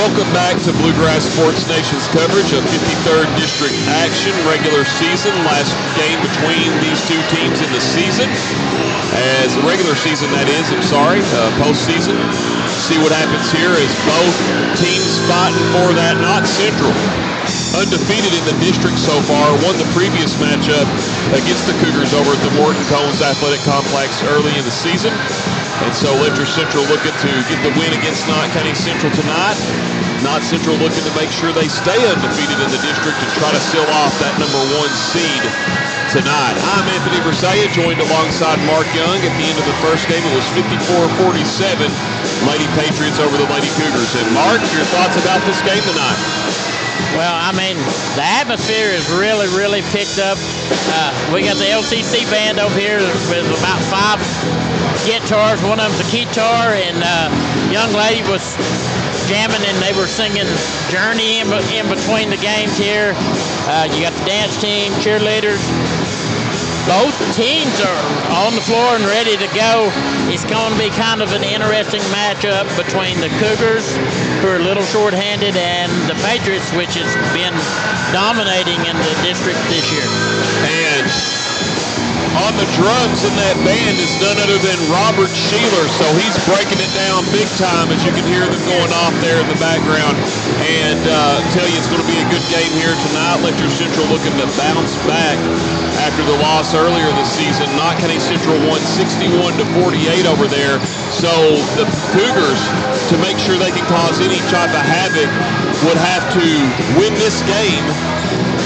Welcome back to Bluegrass Sports Nation's coverage of 53rd District action, regular season, last game between these two teams in the season. As the regular season, that is, postseason. See what happens here as both teams fighting for that Knott Central. Undefeated in the district so far, won the previous matchup against the Cougars over at the Morton Combs Athletic Complex early in the season. And so Letcher Central looking to get the win against Knott County Central tonight. Knott Central looking to make sure they stay undefeated in the district and try to seal off that number 1 seed tonight. I'm Anthony Versailles, joined alongside Mark Young. At the end of the first game, it was 54-47, Lady Patriots over the Lady Cougars. And Mark, your thoughts about this game tonight? Well, I mean, the atmosphere is really, really picked up. We got the LCC band over here with about 5 guitars. One of them's a guitar, and young lady was jamming, and they were singing Journey in between the games here. You got the dance team, cheerleaders. Both teams are on the floor and ready to go. It's going to be kind of an interesting matchup between the Cougars, who are a little short-handed, and the Patriots, which has been dominating in the district this year. And on the drums in that band is none other than Robert Sheeler, so he's breaking it down big time, as you can hear them going off there in the background. And tell you, it's going to be a good game here tonight. Letcher Central looking to bounce back after the loss earlier this season. Knott County Central won 61-48 over there. So the Cougars, to make sure they can cause any type of havoc, would have to win this game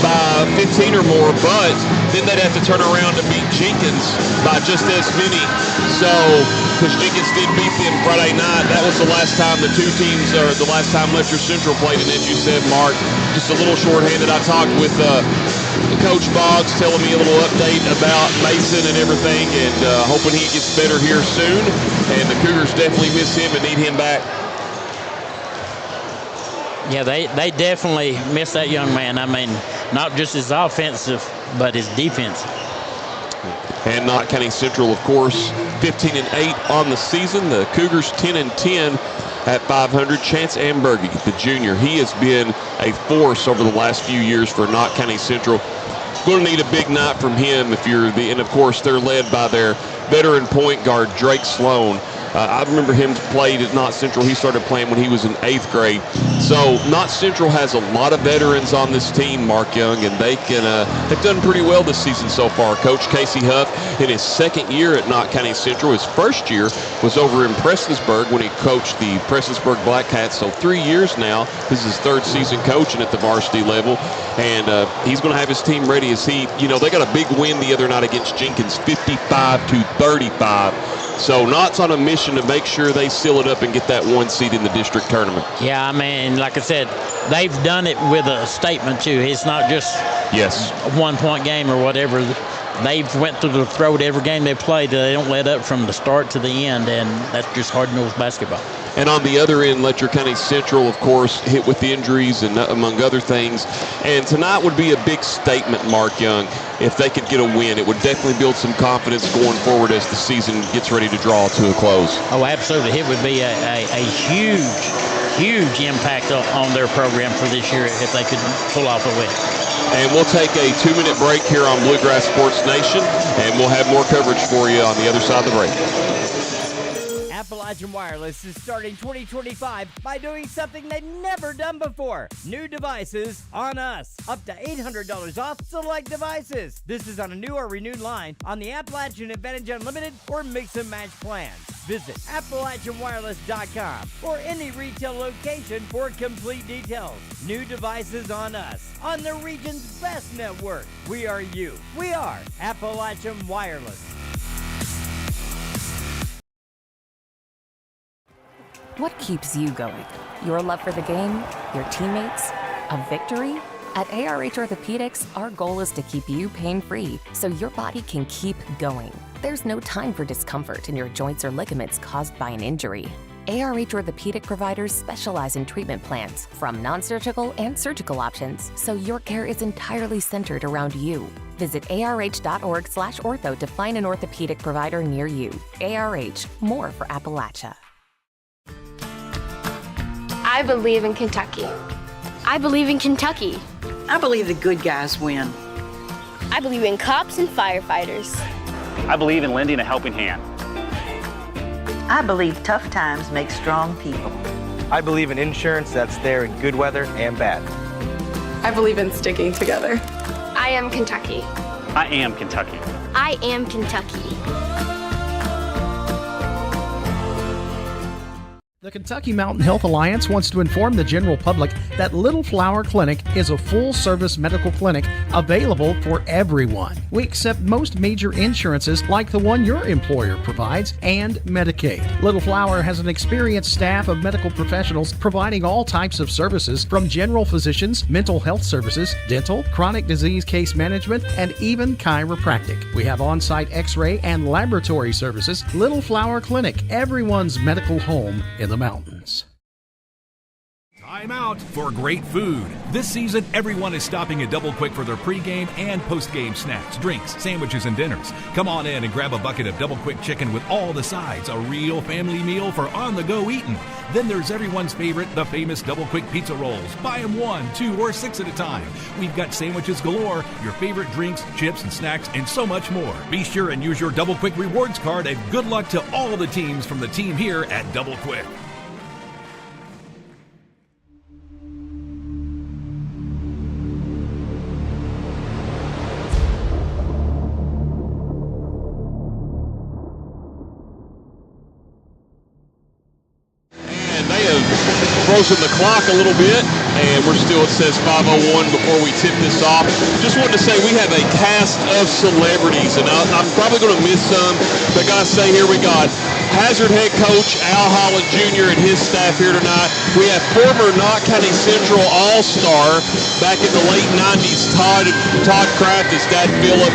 by 15 or more, but then they'd have to turn around to beat Jenkins by just as many. So, because Jenkins did beat them Friday night, that was the last time the two teams, or the last time Letcher Central played, and as you said, Mark, just a little shorthanded. I talked with Coach Boggs, telling me a little update about Mason and everything, and hoping he gets better here soon. And the Cougars definitely miss him and need him back. Yeah, they definitely miss that young man. I mean, not just his offensive, but his defense. And Knott County Central, of course, 15-8 on the season. The Cougars 10-10 at 500. Chance Ambergy, the junior, he has been a force over the last few years for Knott County Central. Going to need a big night from him if you're and of course they're led by their veteran point guard Drake Sloan. I remember him played at Knott Central. He started playing when he was in 8th grade. So Knott Central has a lot of veterans on this team, Mark Young, and they've done pretty well this season so far. Coach Casey Huff, in his 2nd year at Knott County Central, his 1st year was over in Prestonsburg when he coached the Prestonsburg Black Cats. So 3 years now. This is his 3rd season coaching at the varsity level, and he's going to have his team ready as they got a big win the other night against Jenkins, 55-35. So Knott's on a mission to make sure they seal it up and get that 1 seed in the district tournament. Yeah, I mean, like I said, they've done it with a statement, too. It's not just a 1-point game or whatever. They've went through the throat every game they played. They don't let up from the start to the end, and that's just hard-nosed basketball. And on the other end, Letcher County Central, of course, hit with the injuries and among other things. And tonight would be a big statement, Mark Young, if they could get a win. It would definitely build some confidence going forward as the season gets ready to draw to a close. Oh, absolutely. It would be a huge impact on their program for this year if they could pull off a win. And we'll take a 2-minute break here on Bluegrass Sports Nation, and we'll have more coverage for you on the other side of the break. Appalachian Wireless is starting 2025 by doing something they've never done before. New devices on us. Up to $800 off select devices. This is on a new or renewed line on the Appalachian Advantage Unlimited or Mix and Match plans. Visit AppalachianWireless.com or any retail location for complete details. New devices on us. On the region's best network. We are you. We are Appalachian Wireless. What keeps you going? Your love for the game? Your teammates? A victory? At ARH Orthopedics, our goal is to keep you pain-free so your body can keep going. There's no time for discomfort in your joints or ligaments caused by an injury. ARH Orthopedic providers specialize in treatment plans, from non-surgical and surgical options, so your care is entirely centered around you. Visit arh.org/ortho to find an orthopedic provider near you. ARH, more for Appalachia. I believe in Kentucky. I believe in Kentucky. I believe the good guys win. I believe in cops and firefighters. I believe in lending a helping hand. I believe tough times make strong people. I believe in insurance that's there in good weather and bad. I believe in sticking together. I am Kentucky. I am Kentucky. I am Kentucky. The Kentucky Mountain Health Alliance wants to inform the general public that Little Flower Clinic is a full-service medical clinic available for everyone. We accept most major insurances like the one your employer provides and Medicaid. Little Flower has an experienced staff of medical professionals providing all types of services from general physicians, mental health services, dental, chronic disease case management, and even chiropractic. We have on-site x-ray and laboratory services. Little Flower Clinic, everyone's medical home in the mountains. Time out for great food. This season, everyone is stopping at Double Quick for their pregame and postgame snacks, drinks, sandwiches, and dinners. Come on in and grab a bucket of Double Quick chicken with all the sides, a real family meal for on-the-go eating. Then there's everyone's favorite, the famous Double Quick pizza rolls. Buy them 1, 2, or 6 at a time. We've got sandwiches galore, your favorite drinks, chips, and snacks, and so much more. Be sure and use your Double Quick rewards card, and good luck to all the teams from the team here at Double Quick. Frozen the clock a little bit, and we're still, it says 5:01 before we tip this off. Just wanted to say we have a cast of celebrities, and I'm probably going to miss some. But I got to say, here we got Hazard head coach Al Holland Jr. and his staff here tonight. We have former Knott County Central All-Star back in the late 90s, Todd Kraft, his dad Philip.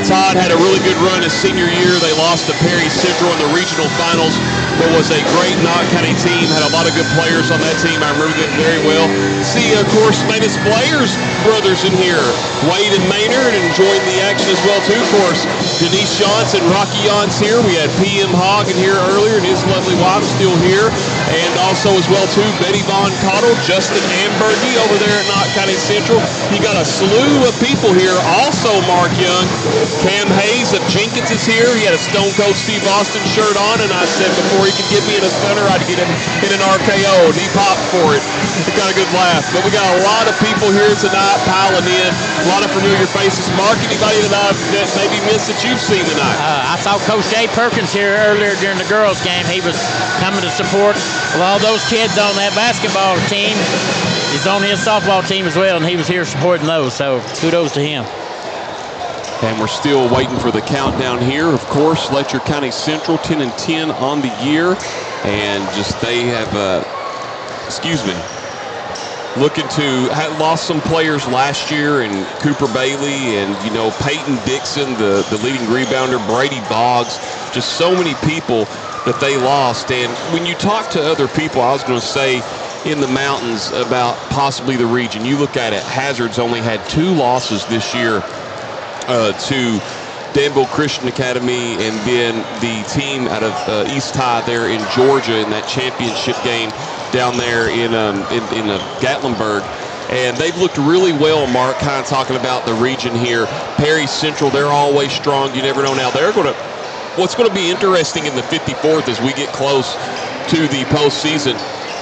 Todd had a really good run his senior year. They lost to Perry Central in the regional finals, but was a great Knott County team, had a lot of good players on that team. I remember them very well. See, of course, famous Players brothers in here, Wade and Maynard, enjoying the action as well, too, of course. Denise Johnson, Rocky Yon's here. We had P.M. Hogg in here earlier, and his lovely wife still here. And also as well, too, Betty Von Cottle, Justin Ambergy over there at Knott County Central. You got a slew of people here. Also, Mark Young, Cam Hayes of Jenkins is here. He had a Stone Cold Steve Austin shirt on, and I said before he could get me in a stunner, I'd get him in an RKO, and he popped for it. It got a good laugh. But we got a lot of people here tonight piling in. A lot of familiar faces. Mark, anybody that maybe missed that you've seen tonight? I saw Coach Jay Perkins here earlier during the girls' game. He was coming to support all those kids on that basketball team. He's on his softball team as well, and he was here supporting those. So kudos to him. And we're still waiting for the countdown here. Of course, Letcher County Central 10-10 on the year, and just they have looking to have lost some players last year, and Cooper Bailey and Peyton Dixon, the leading rebounder, Brady Boggs, just so many people that they lost. And when you talk to other people, I was going to say in the mountains about possibly the region, you look at it, Hazard's only had 2 losses this year to Danville Christian Academy, and then the team out of East High there in Georgia in that championship game down there in Gatlinburg. And they've looked really well, Mark, kind of talking about the region here. Perry Central, they're always strong. You never know. Now, what's going to be interesting in the 54th as we get close to the postseason,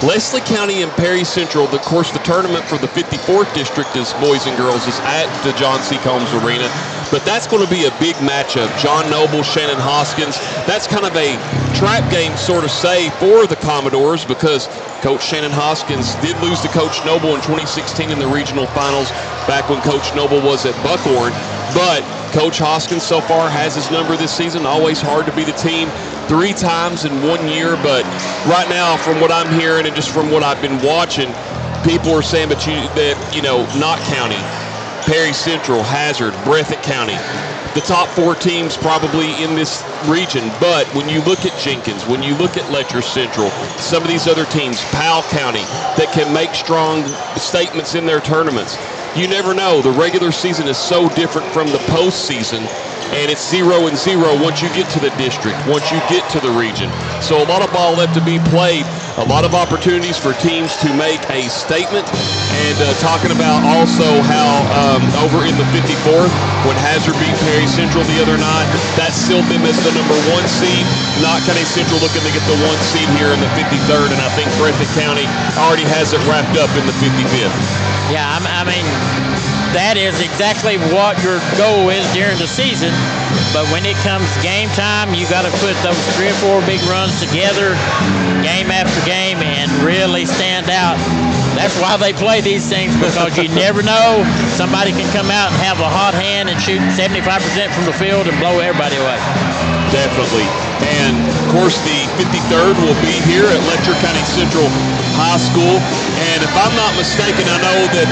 Leslie County and Perry Central, of course, the tournament for the 54th district is boys and girls is at the John C. Combs Arena. But that's going to be a big matchup. John Noble, Shannon Hoskins. That's kind of a trap game, sort of say, for the Commodores, because Coach Shannon Hoskins did lose to Coach Noble in 2016 in the regional finals, back when Coach Noble was at Buckhorn. But Coach Hoskins so far has his number this season. Always hard to beat a team 3 times in 1 year. But right now, from what I'm hearing and just from what I've been watching, people are saying that Knott County, Perry Central, Hazard, Breathitt County, the top 4 teams probably in this region. But when you look at Jenkins, when you look at Letcher Central, some of these other teams, Powell County, that can make strong statements in their tournaments, you never know. The regular season is so different from the postseason, and it's 0-0 once you get to the district, once you get to the region. So a lot of ball left to be played. a lot of opportunities for teams to make a statement, and talking about also how over in the 54th, when Hazard beat Perry Central the other night, that sealed them as the number 1 seed. Knott County Central looking to get the 1 seed here in the 53rd, and I think Breathitt County already has it wrapped up in the 55th. Yeah, I mean, that is exactly what your goal is during the season. But when it comes game time, you got to put those 3 or 4 big runs together, game after game, and really stand out. That's why they play these things, because you never know. Somebody can come out and have a hot hand and shoot 75% from the field and blow everybody away. Definitely. And, of course, the 53rd will be here at Letcher County Central High School. And if I'm not mistaken, I know that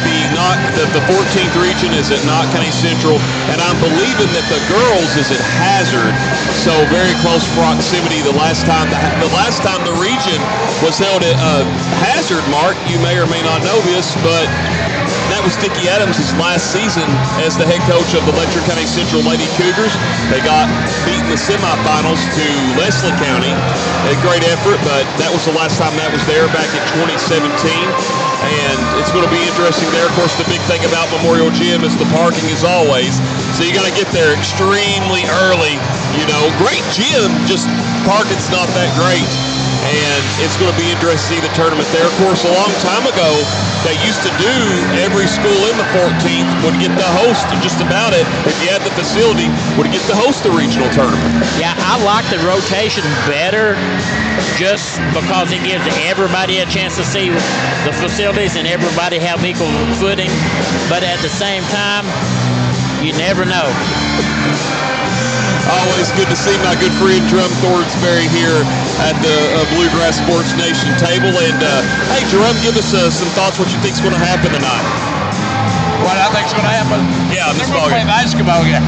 the 14th region is at Knott County Central, and I'm believing that the girls is at Hazard. So very close proximity. The last time the region was held at Hazard, Mark, you may or may not know this, but that was Dickie Adams' last season as the head coach of the Letcher County Central Lady Cougars. They got beat in the semifinals to Leslie County. A great effort, but that was the last time that was there, back in 2017. And it's going to be interesting there. Of course, the big thing about Memorial Gym is the parking, as always. So you got to get there extremely early. You know, great gym, just parking's not that great. And it's going to be interesting to see the tournament there. Of course, a long time ago, they used to do every school in the 14th would get to host just about it. If you had the facility, would get to host the regional tournament. Yeah, I like the rotation better just because it gives everybody a chance to see the facilities and everybody have equal footing. But at the same time, you never know. Always good to see my good friend Drum Thornsberry here at the Bluegrass Sports Nation table. And hey, Drum, give us some thoughts what you think's going to happen tonight. What I think's going to happen? Yeah, they're going to play basketball again.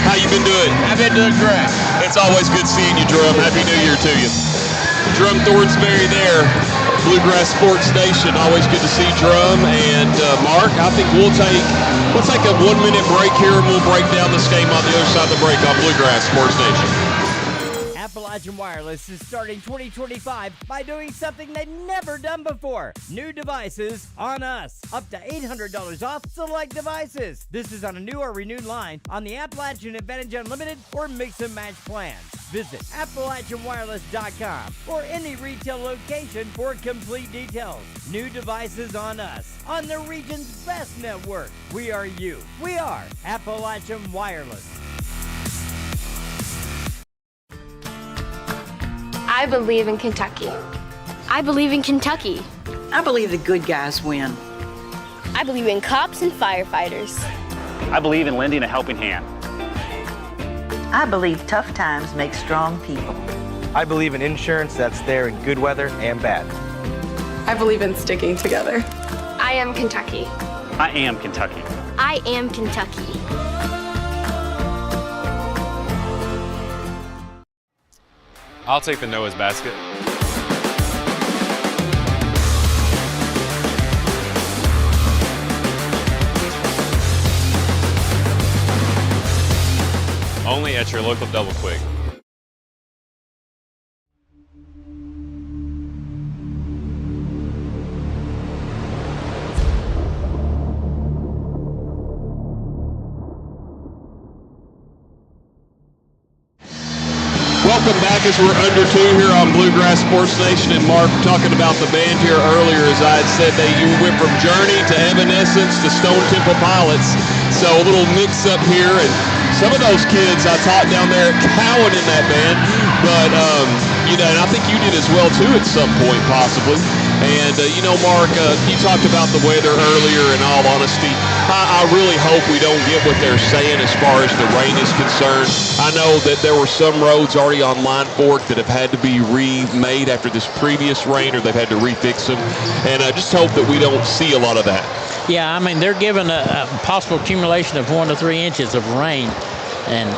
How you been doing? I've been doing great. It's always good seeing you, Drum. Happy New Year to you. Drum Thornsberry there, Bluegrass Sports Nation. Always good to see Drum and Mark. I think we'll take a 1-minute break here, and we'll break down this game on the other side of the break on Bluegrass Sports Nation. Appalachian Wireless is starting 2025 by doing something they've never done before. New devices on us. Up to $800 off select devices. This is on a new or renewed line on the Appalachian Advantage Unlimited or Mix and Match plans. Visit AppalachianWireless.com or any retail location for complete details. New devices on us. On the region's best network. We are you. We are Appalachian Wireless. I believe in Kentucky. I believe in Kentucky. I believe the good guys win. I believe in cops and firefighters. I believe in lending a helping hand. I believe tough times make strong people. I believe in insurance that's there in good weather and bad. I believe in sticking together. I am Kentucky. I am Kentucky. I am Kentucky. I'll take the Noah's basket. Only at your local Double Quick. Welcome back as we're under 2 here on Bluegrass Sports Nation. And Mark, talking about the band here earlier, as I had said, you went from Journey to Evanescence to Stone Temple Pilots. So a little mix up here. And some of those kids I taught down there at Cowan in that band. But, and I think you did as well, too, at some point, possibly. And, Mark, you talked about the weather earlier. In all honesty, I really hope we don't get what they're saying as far as the rain is concerned. I know that there were some roads already on Line Fork that have had to be remade after this previous rain, or they've had to refix them. And I just hope that we don't see a lot of that. Yeah, I mean, they're given a possible accumulation of 1 to 3 inches of rain. And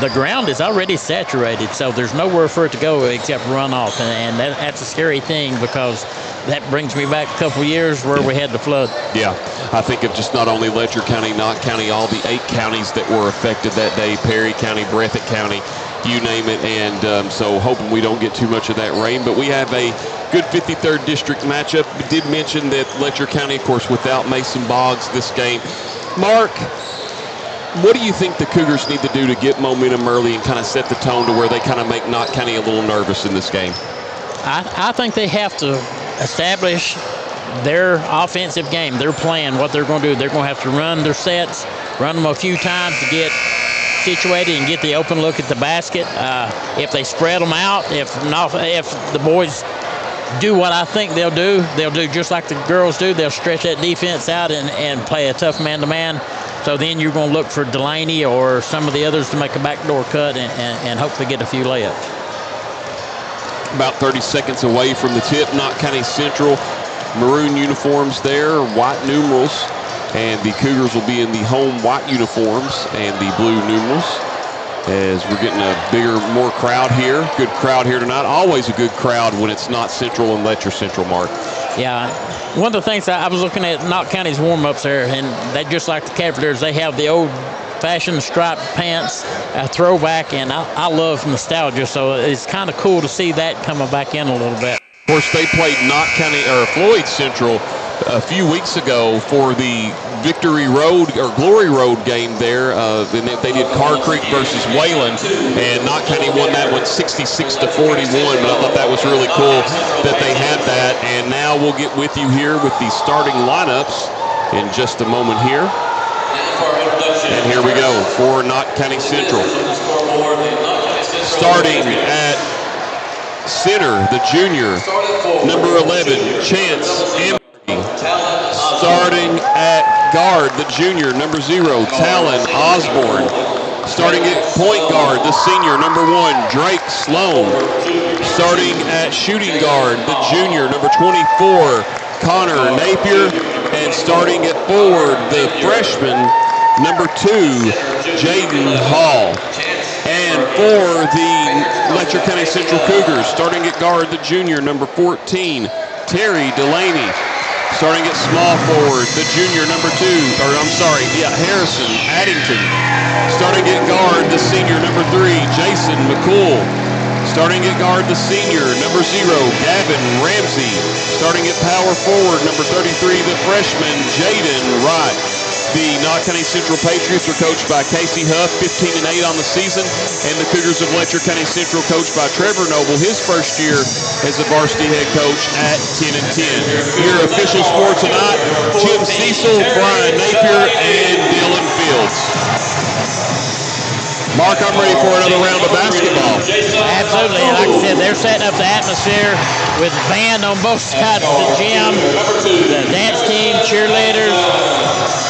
the ground is already saturated, so there's nowhere for it to go except runoff, and that's a scary thing, because that brings me back a couple years where we had the flood. Yeah, I think of just not only Letcher County, Knott County, all the 8 counties that were affected that day, Perry County, Breathitt County, you name it. And so hoping we don't get too much of that rain. But we have a good 53rd District matchup. We did mention that Letcher County, of course, without Mason Boggs this game. Mark, what do you think the Cougars need to do to get momentum early and kind of set the tone to where they kind of make Knott County a little nervous in this game? I think they have to establish their offensive game, their plan, what they're going to do. They're going to have to run their sets, run them a few times to get situated and get the open look at the basket. If they spread them out, if the boys do what I think they'll do just like the girls do. They'll stretch that defense out and play a tough man-to-man. So then you're going to look for Delaney or some of the others to make a backdoor cut and hopefully get a few layups. About 30 seconds away from the tip. Knott County Central, maroon uniforms there, white numerals. And the Cougars will be in the home white uniforms and the blue numerals. As we're getting a bigger, more crowd here. Good crowd here tonight. Always a good crowd when it's Knott Central and Letcher Central, Mark. Yeah. One of the things I was looking at Knott County's warm-ups there, and they just like the Cavaliers, they have the old-fashioned striped pants, a throwback, and I love nostalgia, so it's kind of cool to see that coming back in a little bit. Of course, they played Knott County or Floyd Central a few weeks ago for the Victory Road or Glory Road game there. They did Carr Creek versus Wayland, and Knott County won that one 66-41. But I thought that was really cool that they had that. And now we'll get with you here with the starting lineups in just a moment here. And here we go for Knott County Central. Starting at center, the junior, number 11, Chance Ambergy. Starting at guard, the junior, number 0, Talon Osborne. Starting at point guard, the senior, number 1, Drake Sloan. Starting at shooting guard, the junior, number 24, Connor Napier. And starting at forward, the freshman, number 2, Jaden Hall. And for the Letcher County Central Cougars, starting at guard, the junior, number 14, Terry Delaney. Starting at small forward, the junior, number 2, Harrison Addington. Starting at guard, the senior, number 3, Jason McCool. Starting at guard, the senior, number 0, Gavin Ramsey. Starting at power forward, number 33, the freshman, Jaden Wright. The Knott County Central Patriots are coached by Casey Huff, 15-8 on the season, and the Cougars of Letcher County Central coached by Trevor Noble, his first year as a varsity head coach at 10-10. Your official score tonight, Jim Cecil, Brian Napier, and Dylan Fields. Mark, I'm ready for another round of basketball. Absolutely, and like I said, they're setting up the atmosphere with band on both sides of the gym, the dance team, cheerleaders,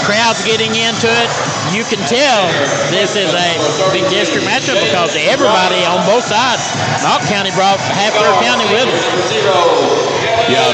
crowds getting into it. You can tell this is a big district matchup because everybody on both sides, Knott County brought half their county with them. Yeah,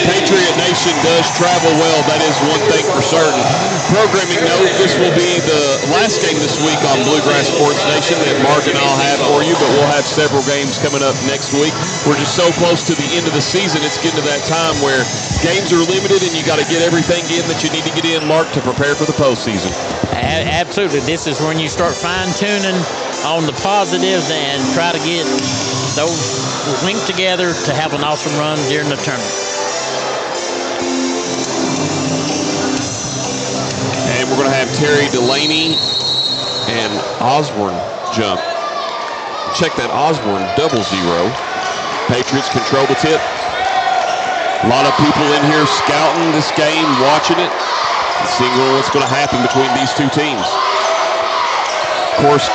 Patriot Nation does travel well. That is one thing for certain. Programming note, this will be the last game this week on Bluegrass Sports Nation that Mark and I'll have for you, but we'll have several games coming up next week. We're just so close to the end of the season. It's getting to that time where games are limited and you got to get everything in that you need to get in, Mark, to prepare for the postseason. Absolutely. This is when you start fine-tuning on the positives and try to get those linked together to have an awesome run during the tournament. And we're going to have Terry Delaney and Osborne jump. Check that Osborne 0-0. Patriots control the tip. A lot of people in here scouting this game, watching it, seeing what's going to happen between these two teams. Of course,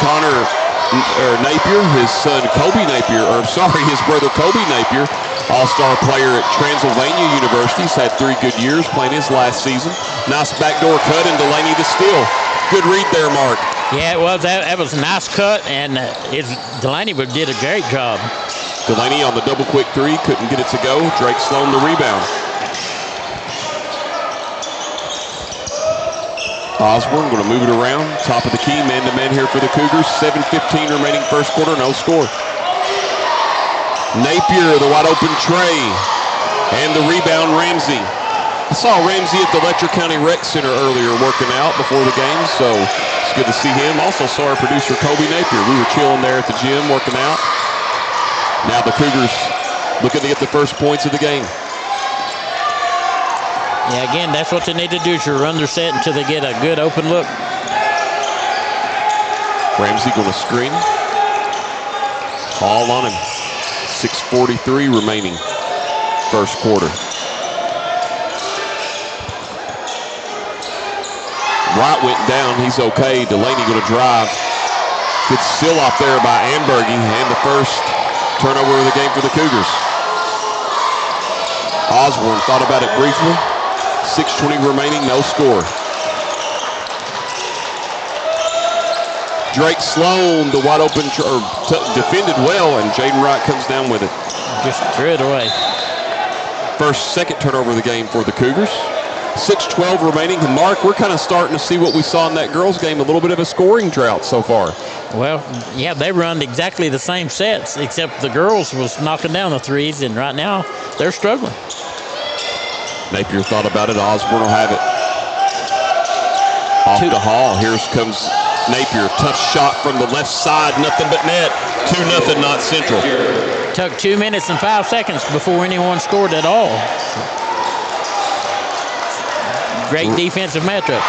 Napier, his son his brother Kobe Napier, all-star player at Transylvania University. He's had 3 good years playing his last season. Nice backdoor cut and Delaney the steal. Good read there, Mark. Yeah, it was. That was a nice cut, and Delaney did a great job. Delaney on the double quick 3, couldn't get it to go. Drake Sloan the rebound. Osborne going to move it around. Top of the key, man-to-man here for the Cougars. 7:15 remaining first quarter, no score. Napier, the wide open tray. And the rebound, Ramsey. saw Ramsey at the Letcher County Rec Center earlier working out before the game, so it's good to see him. Also saw our producer, Kobe Napier. We were chilling there at the gym working out. Now the Cougars looking to get the first points of the game. Yeah, again, that's what they need to do, is run their set until they get a good open look. Ramsey going to screen. All on him. 6:43 remaining first quarter. Wright went down. He's okay. Delaney going to drive. Good seal off there by Ambergy, and the first turnover of the game for the Cougars. Osborne thought about it briefly. 6:20 remaining, no score. Drake Sloan, the wide open, defended well, and Jaden Wright comes down with it. Just threw it away. Second turnover of the game for the Cougars. 6:12 remaining. And Mark, we're kind of starting to see what we saw in that girls' game, a little bit of a scoring drought so far. Well, yeah, they run exactly the same sets, except the girls was knocking down the threes, and right now they're struggling. Napier thought about it. Osborne will have it. Off to Hall. Here comes Napier. Tough shot from the left side. Nothing but net. 2-0 Knott Central. Took 2 minutes and 5 seconds before anyone scored at all. Great defensive matchup.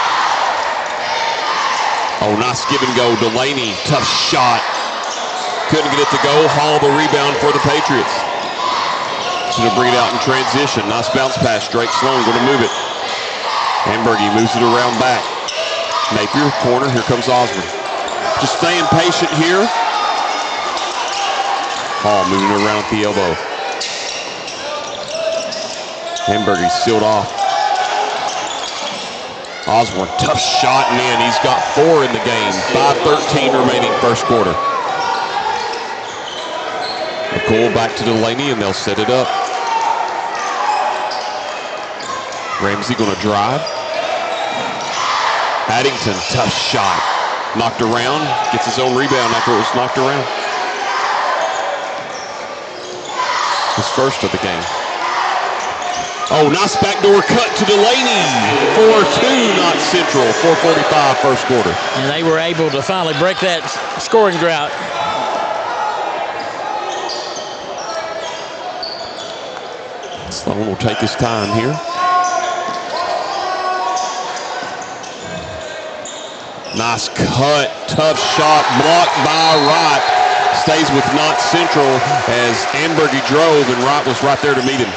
Oh, nice give and go. Delaney, tough shot. Couldn't get it to go. Hall the rebound for the Patriots. She's going to bring it out in transition. Nice bounce pass. Drake Sloan going to move it. Ambergy moves it around back. Napier, corner. Here comes Osborne. Just staying patient here. Hall moving it around at the elbow. Ambergy sealed off. Osborne, tough shot, and in. He's got 4 in the game. 5:13 remaining first quarter. McCool back to Delaney, and they'll set it up. Ramsey going to drive. Addington, tough shot. Knocked around, gets his own rebound after it was knocked around. His first of the game. Oh, nice backdoor cut to Delaney. 4-2 Knott Central. 4:45 first quarter. And they were able to finally break that scoring drought. Sloan will take his time here. Nice cut, tough shot, blocked by Wright. Stays with Knott Central as Ambergy drove, and Wright was right there to meet him.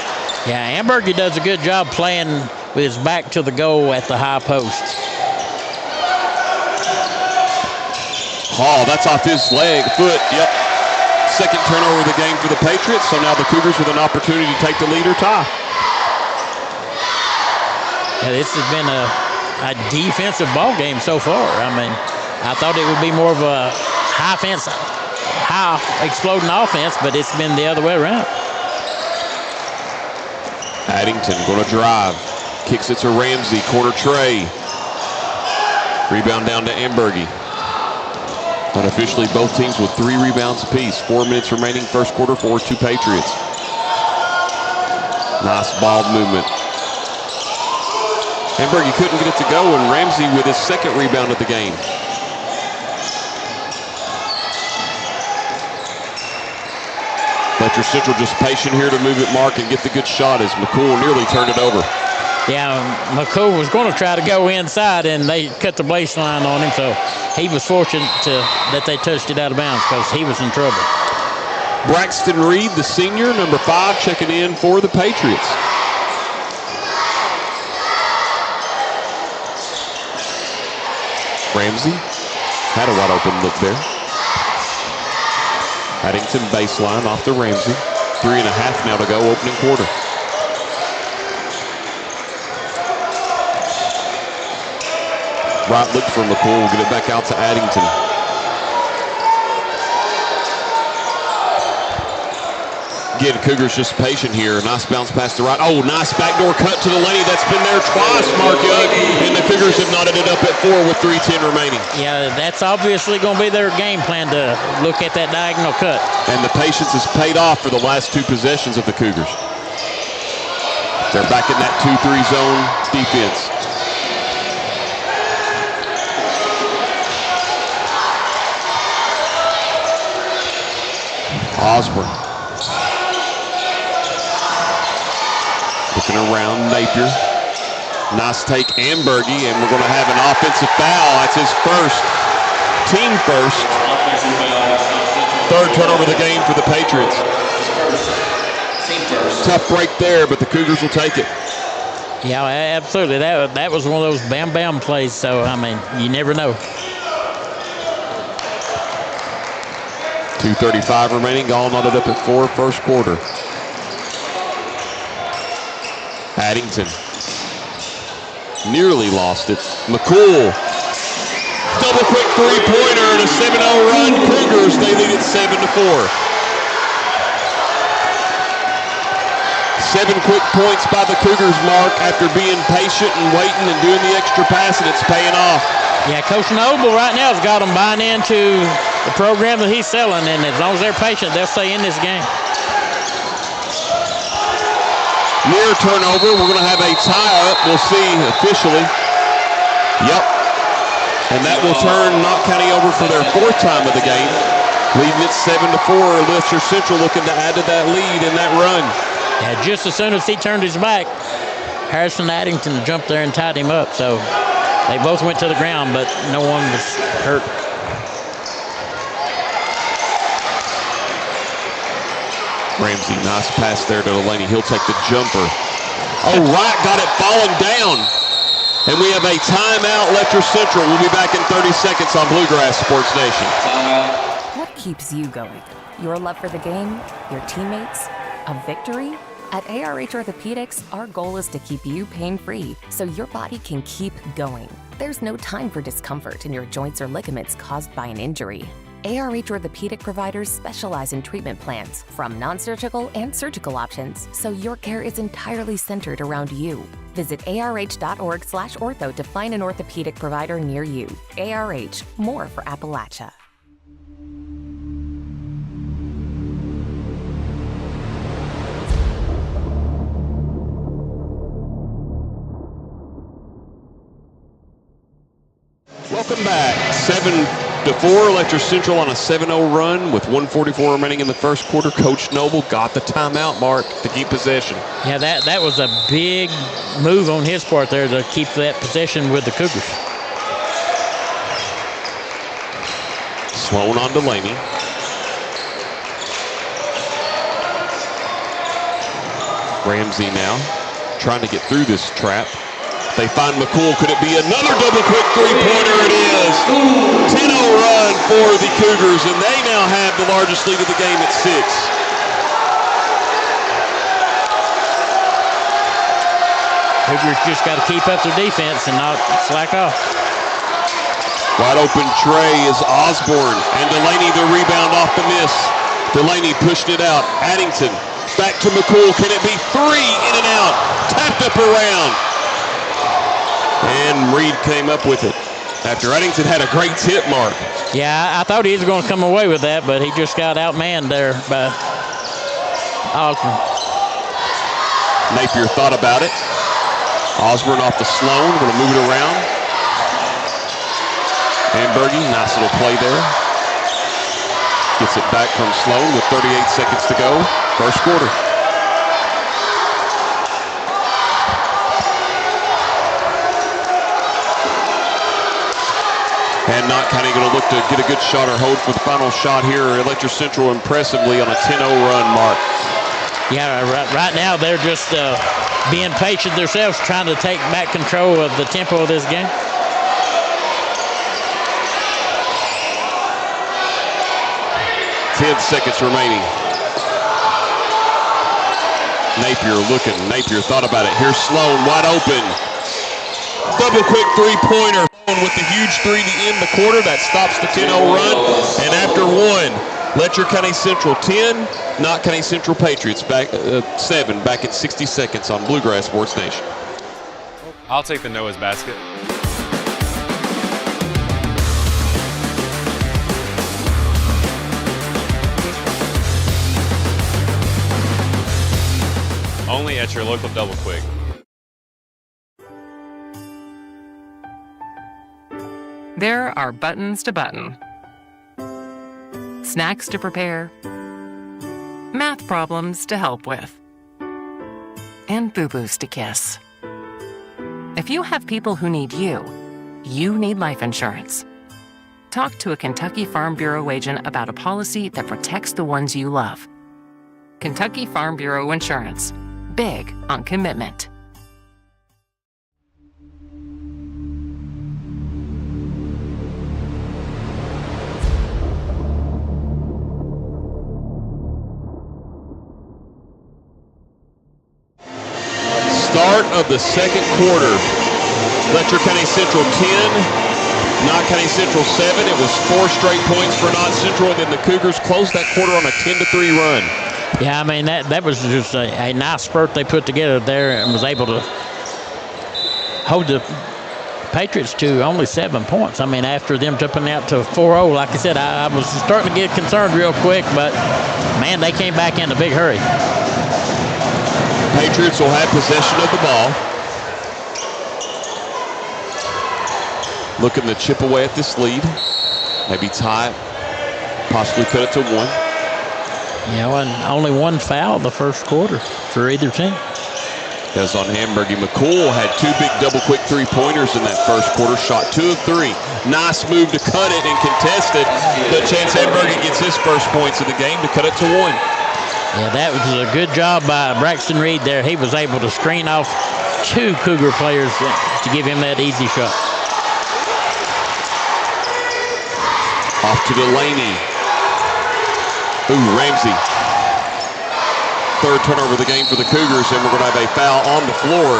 Yeah, Ambergy does a good job playing with his back to the goal at the high post. Hall, that's off his foot, yep. Second turnover of the game for the Patriots, so now the Cougars with an opportunity to take the lead or tie. Yeah, this has been a defensive ball game so far. I mean, I thought it would be more of a high exploding offense, but it's been the other way around. Addington going to drive. Kicks it to Ramsey. Corner tray. Rebound down to Ambergy. Unofficially, both teams with 3 rebounds apiece. 4 minutes remaining first quarter. 4-2 Patriots. Nice ball movement. Ambergy couldn't get it to go, and Ramsey with his second rebound of the game. Letcher Central just patient here to move it, Mark, and get the good shot as McCool nearly turned it over. Yeah, McCool was going to try to go inside, and they cut the baseline on him, so he was fortunate that they touched it out of bounds because he was in trouble. Braxton Reed, the senior, number 5, checking in for the Patriots. Ramsey had a wide open look there. Addington baseline off to Ramsey. 3.5 now to go, opening quarter. Wright looked for McCool. We'll get it back out to Addington. Again, Cougars just patient here. Nice bounce pass to Wright. Oh, nice backdoor cut to Delaney. That's been there twice, Mark Young. And the Cougars have knotted it up at 4 with 3:10 remaining. Yeah, that's obviously going to be their game plan, to look at that diagonal cut. And the patience has paid off for the last 2 possessions of the Cougars. They're back in that 2-3 zone defense. Osborne. Looking around, Napier. Nice take, Ambergy, and we're going to have an offensive foul. That's his first, team first. Third turnover of the game for the Patriots. Tough break there, but the Cougars will take it. Yeah, absolutely. That was one of those bam-bam plays, so, I mean, you never know. 2:35 remaining, all knotted up at 4, first quarter. Addington nearly lost it. McCool, double quick three-pointer and a 7-0 run. Cougars, they lead it 7-4. 7 quick points by the Cougars, Mark, after being patient and waiting and doing the extra pass, and it's paying off. Yeah, Coach Noble right now has got them buying into the program that he's selling, and as long as they're patient, they'll stay in this game. Near turnover, we're going to have a tie-up. We'll see officially. Yep. And that will turn Knott County over for their 4th time of the game. Leading it 7-4. Letcher Central looking to add to that lead in that run. Yeah, just as soon as he turned his back, Harrison Addington jumped there and tied him up. So they both went to the ground, but no one was hurt. Ramsey, nice pass there to Delaney. He'll take the jumper. Oh, Wright got it falling down. And we have a timeout, Letcher Central. We'll be back in 30 seconds on Bluegrass Sports Nation. What keeps you going? Your love for the game? Your teammates? A victory? At ARH Orthopedics, our goal is to keep you pain-free so your body can keep going. There's no time for discomfort in your joints or ligaments caused by an injury. ARH Orthopedic providers specialize in treatment plans, from non-surgical and surgical options, so your care is entirely centered around you. Visit arh.org/ortho to find an orthopedic provider near you. ARH, more for Appalachia. Welcome back. 7-4, Letcher Central on a 7-0 run with 1:44 remaining in the first quarter. Coach Noble got the timeout, Mark, to keep possession. Yeah, that was a big move on his part there to keep that possession with the Cougars. Sloan on Delaney. Ramsey now trying to get through this trap. They find McCool. Could it be another double quick three-pointer? It is. 10-0 run for the Cougars, and they now have the largest lead of the game at 6. Cougars just got to keep up their defense and not slack off. Wide open tray is Osborne, and Delaney the rebound off the miss. Delaney pushed it out. Addington back to McCool. Can it be 3 in and out? Tapped up around. And Reed came up with it after Addington had a great tip, Mark. Yeah, I thought he was going to come away with that, but he just got outmanned there by Osborne. Napier thought about it. Osborne off the Sloan, going to move it around. Ambergy, nice little play there. Gets it back from Sloan with 38 seconds to go. First quarter. And Knott County going to look to get a good shot or hold for the final shot here. Letcher Central impressively on a 10-0 run, Mark. Yeah, right now they're just being patient themselves, trying to take back control of the tempo of this game. Ten seconds remaining. Napier looking. Napier thought about it. Here's Sloan wide open. Double quick three-pointer with the huge 3 to end the quarter. That stops the 10-0 run. And after 1, Letcher County Central 10, Knott County Central Patriots back 7, back in 60 seconds on Bluegrass Sports Nation. I'll take the Noah's basket. Only at your local Double Quick. There are buttons to button, snacks to prepare, math problems to help with, and boo-boos to kiss. If you have people who need you, you need life insurance. Talk to a Kentucky Farm Bureau agent about a policy that protects the ones you love. Kentucky Farm Bureau Insurance. Big on commitment. Start of the second quarter. Letcher County Central 10, Knott County Central 7. It was 4 straight points for Knott Central, and then the Cougars closed that quarter on a 10-3 run. Yeah, I mean, that was just a nice spurt they put together there and was able to hold the Patriots to only 7 points. I mean, after them jumping out to 4-0, like I said, I was starting to get concerned real quick, but, man, they came back in a big hurry. Patriots will have possession of the ball. Looking to chip away at this lead. Maybe tie it, possibly cut it to 1. Yeah, and only 1 foul the first quarter for either team. That's on Hamburgy. McCool had 2 big double-quick three-pointers in that first quarter. Shot 2 of 3. Nice move to cut it and contest it. But Chance Hamburgy gets his first points of the game to cut it to 1. Yeah, that was a good job by Braxton Reed there. He was able to screen off 2 Cougar players to give him that easy shot. Off to Delaney. Ooh, Ramsey. 3rd turnover of the game for the Cougars, and we're going to have a foul on the floor.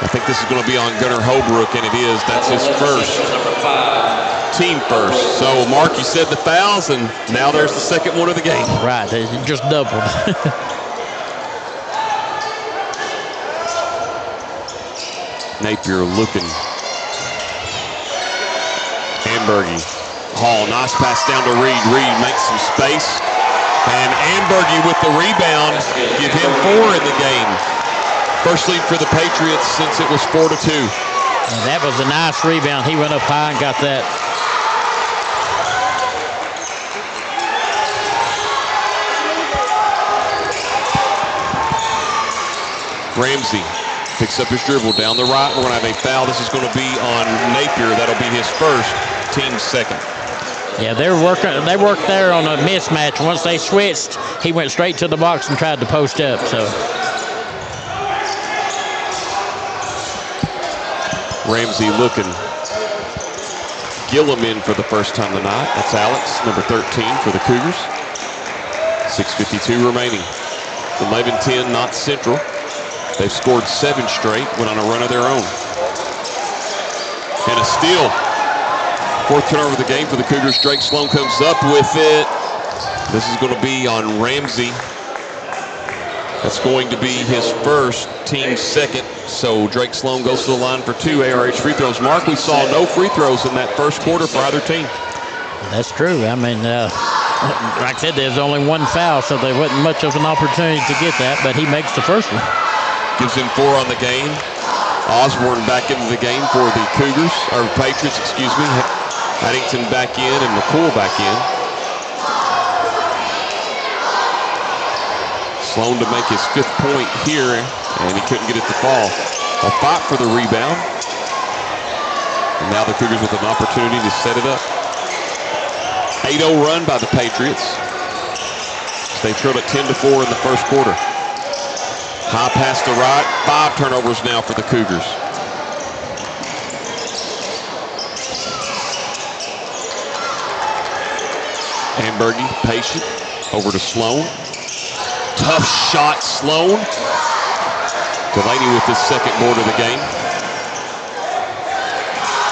I think this is going to be on Gunnar Holbrook, and it is. That's his first. Team first. So, Mark, you said the fouls, and now there's the second one of the game. Right, it just doubled. Napier looking. Hamburgy. Hall, nice pass down to Reed. Reed makes some space. And Hamburgy with the rebound, give him 4 in the game. First lead for the Patriots since it was 4-2. And that was a nice rebound. He went up high and got that. Ramsey picks up his dribble down the right. We're going to have a foul. This is going to be on Napier. That'll be his first, team's second. Yeah, they worked there on a mismatch. Once they switched, he went straight to the box and tried to post up. So Ramsey looking. Gillum in for the first time tonight. That's Alex, number 13 for the Cougars. 6:52 remaining. 11-10 Knott Central. They've scored 7 straight, went on a run of their own. And a steal. 4th turnover of the game for the Cougars. Drake Sloan comes up with it. This is going to be on Ramsey. That's going to be his first, team's second. So Drake Sloan goes to the line for 2 ARH free throws. Mark, we saw no free throws in that first quarter for either team. That's true. I mean, like I said, there's only 1 foul, so there wasn't much of an opportunity to get that, but he makes the first one. Gives him 4 on the game. Osborne back into the game for the Cougars, or Patriots, excuse me. Addington back in and McCool back in. Sloan to make his 5th point here, and he couldn't get it to fall. A fight for the rebound. And now the Cougars with an opportunity to set it up. 8-0 run by the Patriots. They trailed at 10-4 in the first quarter. High pass to right. 5 turnovers now for the Cougars. Hamburgy, patient, over to Sloan. Tough shot, Sloan. Delaney with his 2nd board of the game.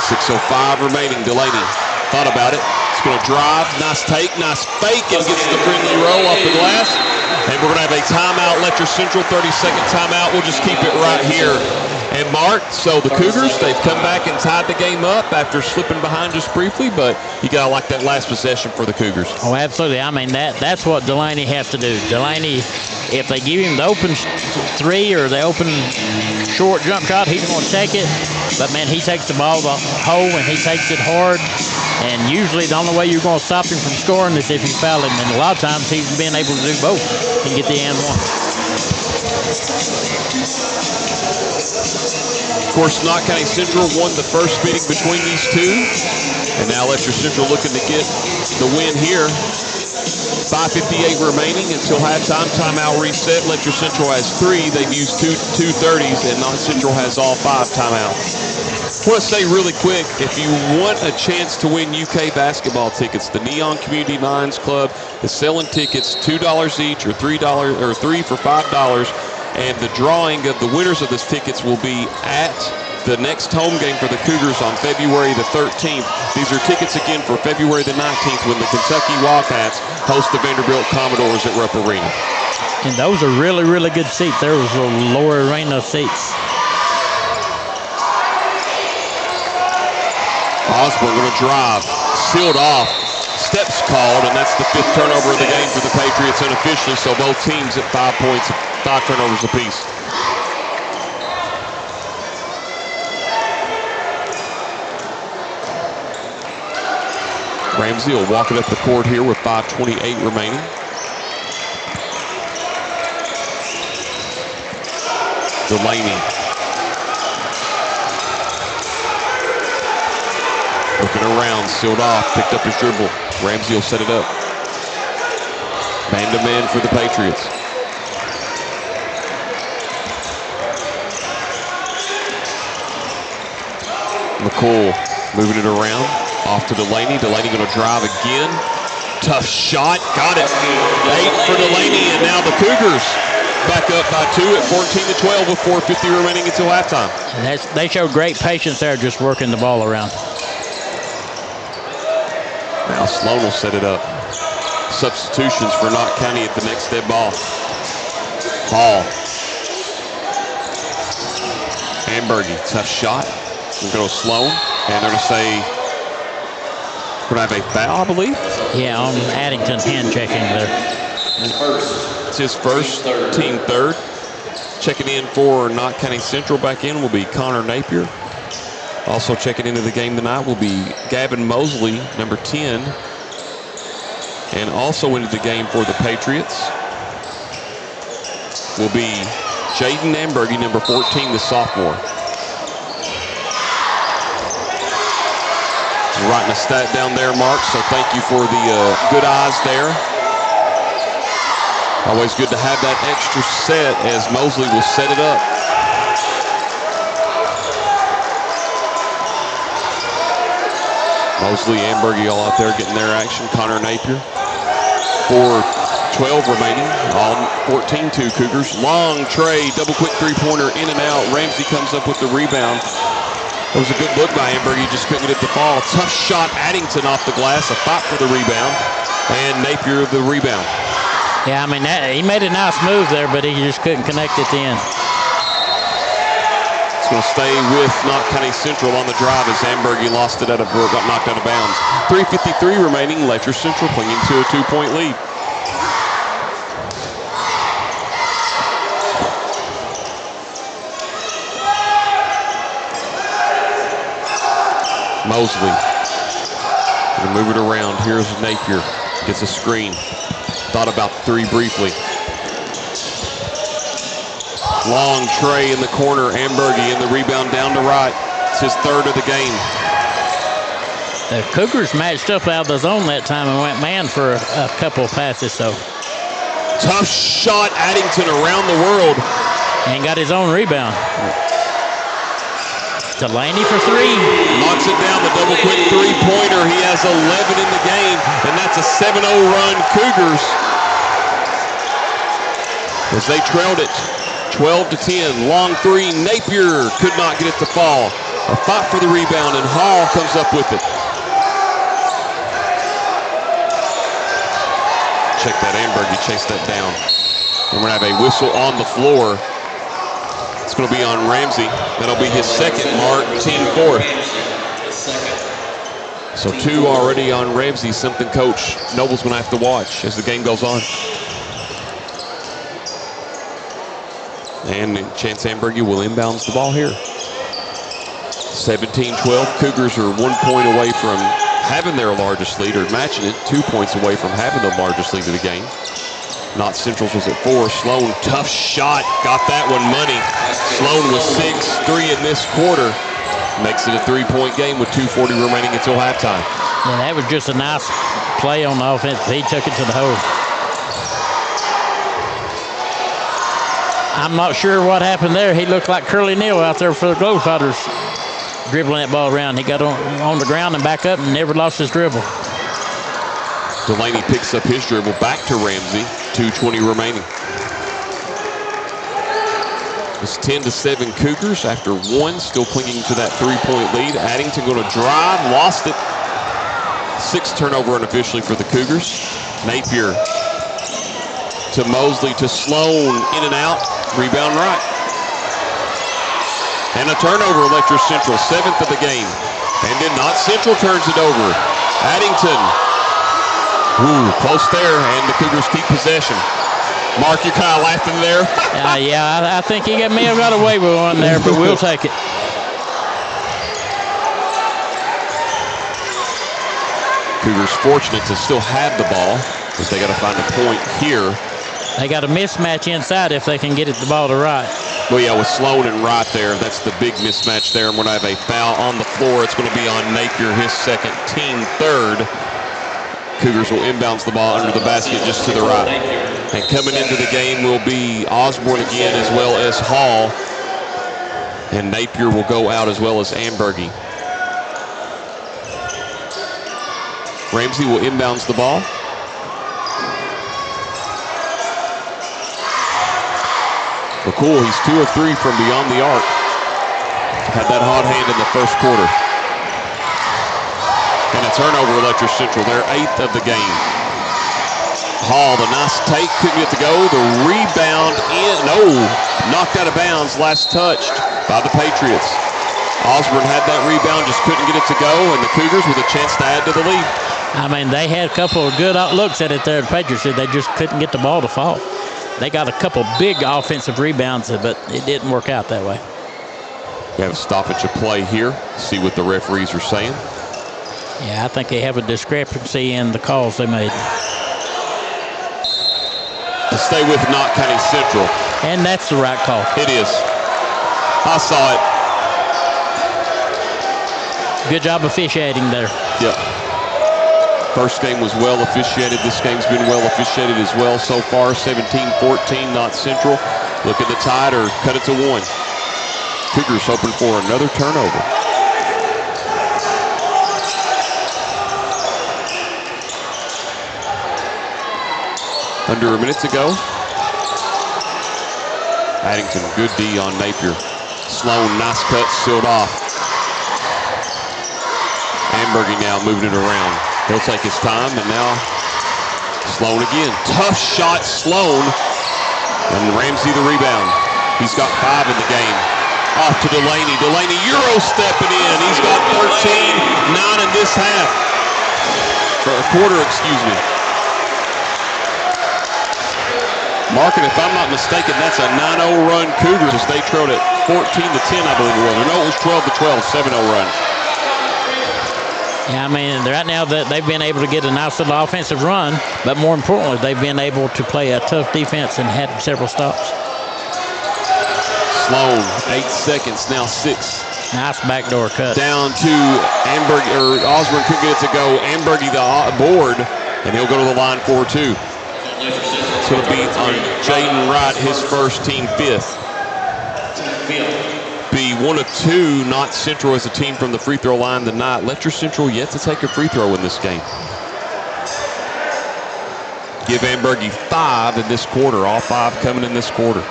6:05 remaining. Delaney thought about it. He's going to drive. Nice take, nice fake, and gets the friendly roll off the glass. And we're going to have a timeout. Letcher Central, 30-second timeout. We'll just keep it right here. And And Mark, so the Cougars, they've come back and tied the game up after slipping behind just briefly, but you got to like that last possession for the Cougars. Oh, absolutely. I mean, that's what Delaney has to do. Delaney, if they give him the open three or the open short jump shot, he's going to take it. But, man, he takes the ball the hole and he takes it hard. And usually the only way you're going to stop him from scoring is if you foul him. And a lot of times he's been able to do both and get the and one. Of course, Knott County Central won the first meeting between these two. And now Letcher Central looking to get the win here. 5:58 remaining until halftime. Timeout reset. Letcher Central has 3. They've used two 30s, and Knott Central has all 5 timeouts. I want to say really quick, if you want a chance to win UK basketball tickets, the Neon Community Lions Club is selling tickets $2 each or $3 or 3 for $5. And the drawing of the winners of these tickets will be at the next home game for the Cougars on February the 13th. These are tickets again for February the 19th when the Kentucky Wildcats host the Vanderbilt Commodores at Rupp Arena. And those are really, really good seats. There was a lower arena seats. Osborne going to drive, sealed off, steps called, and that's the 5th turnover of the game for the Patriots unofficially, so both teams at 5 points, 5 turnovers apiece. Ramsey will walk it up the court here with 5:28 remaining. Delaney. Looking around, sealed off, picked up his dribble. Ramsey will set it up. Man-to-man for the Patriots. McCool moving it around. Off to Delaney. Delaney going to drive again. Tough shot. Got it. 8 for Delaney, and now the Cougars back up by 2 at 14-12 with 4:50 remaining until halftime. And they showed great patience there just working the ball around. Now Sloan will set it up. Substitutions for Knott County at the next dead ball. Hall. Ambergy, tough shot. We'll go Sloan, and they're going to say we're going to have a foul, I believe. Yeah, on Addington hand checking there. It's his first, team third. Checking in for Knott County Central back in will be Connor Napier. Also checking into the game tonight will be Gavin Mosley, number 10. And also into the game for the Patriots will be Jaden Ambergy, number 14, the sophomore. You're writing a stat down there, Mark, so thank you for the good eyes there. Always good to have that extra set as Mosley will set it up. Mosley, Ambergy all out there getting their action. Connor Napier. 4:12 remaining. All 14-2 Cougars. Long tray, double quick three-pointer in and out. Ramsey comes up with the rebound. It was a good look by Ambergy, just couldn't get it to fall. Tough shot, Addington off the glass. A fight for the rebound. And Napier the rebound. Yeah, I mean, he made a nice move there, but he just couldn't connect at the end. It's going to stay with Knott County Central on the drive as Ambergy lost it got knocked out of bounds. 3:53 remaining. Letcher Central clinging to a 2-point lead. Mosley. Gonna move it around. Here's Napier. Gets a screen. Thought about 3 briefly. Long tray in the corner. Ambergy in the rebound down to right. It's his 3rd of the game. The Cougars matched up out of the zone that time and went man for a couple of passes. So tough shot, Addington around the world. And got his own rebound. Delaney for 3. Knocks it down, the double quick three-pointer. He has 11 in the game, and that's a 7-0 run Cougars as they trailed it 12-10. Long 3, Napier could not get it to fall. A fight for the rebound, and Hall comes up with it. Check that, Ambergy chased that down. And we're going to have a whistle on the floor. It's going to be on Ramsey. That'll be his second mark, team fourth. So 2 already on Ramsey, something Coach Noble's going to have to watch as the game goes on. And Chance Ambergy will inbounds the ball here. 17-12. Cougars are 1 point away from having their largest lead, or matching it, 2 points away from having the largest lead of the game. Knott Central's was at 4. Sloan, tough shot, got that one money. Sloan with 6-3 in this quarter. Makes it a 3-point game with 2:40 remaining until halftime. Yeah, that was just a nice play on the offense. He took it to the hole. I'm not sure what happened there. He looked like Curly Neal out there for the Globetrotters, dribbling that ball around. He got on the ground and back up and never lost his dribble. Delaney picks up his dribble back to Ramsey. 2:20 remaining. It's 10-7 Cougars after 1, still clinging to that 3-point lead. Addington going to drive, lost it. 6th turnover unofficially for the Cougars. Napier to Mosley to Sloan, in and out, rebound right. And a turnover, Letcher Central, 7th of the game. And then Knott Central turns it over. Addington, close there, and the Cougars keep possession. Mark, you're kind of laughing there. Yeah, I think he may have got away with one there, but we'll take it. Cougars fortunate to still have the ball, but they got to find a point here. They got a mismatch inside if they can get it the ball to Wright. Well, yeah, with Sloan and Wright there, that's the big mismatch there. And we're going to have a foul on the floor. It's going to be on Napier, his second, team third. Cougars will inbounds the ball under the basket just to the right. And coming into the game will be Osborne again, as well as Hall. And Napier will go out, as well as Ambergy. Ramsey will inbounds the ball. McCool, he's 2 of 3 from beyond the arc. Had that hot hand in the first quarter. And a turnover, Letcher Central. They're 8th of the game. Hall, the nice take, couldn't get to go. The rebound knocked out of bounds, last touched by the Patriots. Osborne had that rebound, just couldn't get it to go, and the Cougars with a chance to add to the lead. I mean, they had a couple of good looks at it there. The Patriots did. They just couldn't get the ball to fall. They got a couple big offensive rebounds, but it didn't work out that way. We have a stoppage of play here. See what the referees are saying. Yeah, I think they have a discrepancy in the calls they made. To stay with Knott County Central. And that's the right call. It is. I saw it. Good job officiating there. Yep. First game was well officiated. This game's been well officiated as well so far. 17-14, Knott Central. Look at the tide or cut it to 1. Cougars hoping for another turnover. Under a minute to go. Addington, good D on Napier. Sloan, nice cut, sealed off. Ambergy now moving it around. He'll take his time, and now Sloan again. Tough shot, Sloan. And Ramsey the rebound. He's got 5 in the game. Off to Delaney. Delaney Euro stepping in. He's got 13, 9 in this half. For a quarter, excuse me. Mark, and if I'm not mistaken, that's a 9-0 run Cougars as they trailed at 14-10, I believe it was. Or no, it was 12-12, 7-0 run. Yeah, I mean, right now they've been able to get a nice little offensive run, but more importantly, they've been able to play a tough defense and had several stops. Sloan, 8 seconds, now 6. Nice backdoor cut. Down to Ambergy, or Osborne couldn't get it to go. Ambergy the board, and he'll go to the line for 2. It's going to be on Jaden Wright, his first, team 5th. Be 1 of 2, Knott Central as a team from the free throw line tonight. Letcher Central yet to take a free throw in this game. Give Ambergy 5 in this quarter, all 5 coming in this quarter.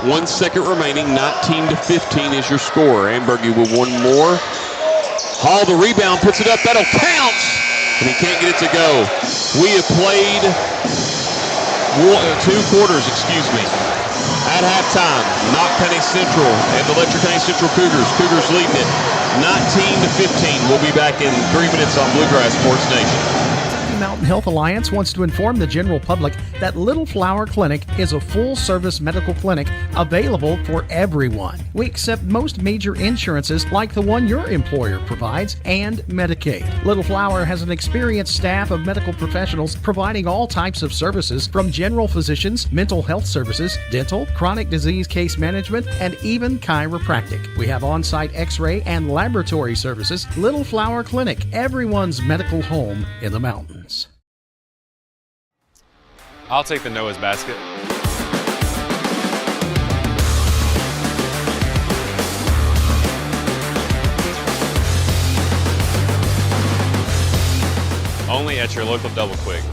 1 second remaining, 19-15 is your score. Ambergy with 1 more. Hall the rebound, puts it up, that'll count! And he can't get it to go. We have played 2 quarters, At halftime, Knott County Central and the Letcher County Central Cougars. Cougars leading it 19-15. We'll be back in 3 minutes on Bluegrass Sports Nation. Mountain Health Alliance wants to inform the general public that Little Flower Clinic is a full-service medical clinic available for everyone. We accept most major insurances like the one your employer provides and Medicaid. Little Flower has an experienced staff of medical professionals providing all types of services from general physicians, mental health services, dental, chronic disease case management, and even chiropractic. We have on-site x-ray and laboratory services. Little Flower Clinic, everyone's medical home in the mountains. I'll take the Noah's basket. Only at your local Double Quick.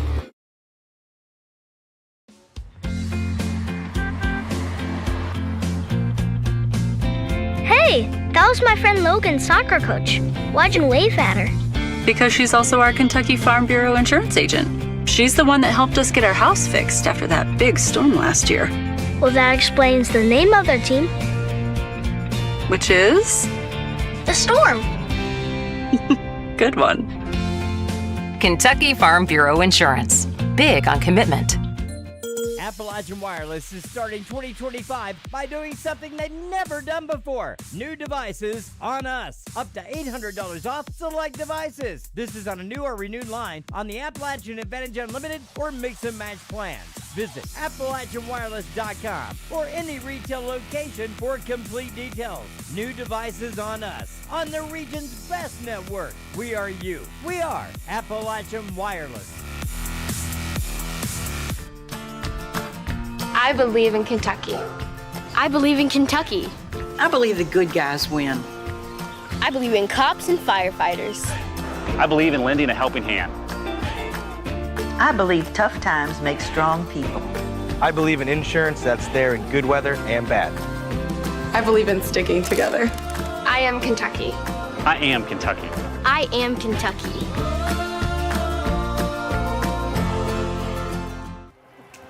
Hey, that was my friend Logan's soccer coach. Why'd you wave at her? Because she's also our Kentucky Farm Bureau insurance agent. She's the one that helped us get our house fixed after that big storm last year. Well, that explains the name of their team. Which is? The Storm. Good one. Kentucky Farm Bureau Insurance. Big on commitment. Appalachian Wireless is starting 2025 by doing something they've never done before. New devices on us. Up to $800 off select devices. This is on a new or renewed line on the Appalachian Advantage Unlimited or Mix and Match plans. Visit AppalachianWireless.com or any retail location for complete details. New devices on us. On the region's best network. We are you. We are Appalachian Wireless. I believe in Kentucky. I believe in Kentucky. I believe the good guys win. I believe in cops and firefighters. I believe in lending a helping hand. I believe tough times make strong people. I believe in insurance that's there in good weather and bad. I believe in sticking together. I am Kentucky. I am Kentucky. I am Kentucky.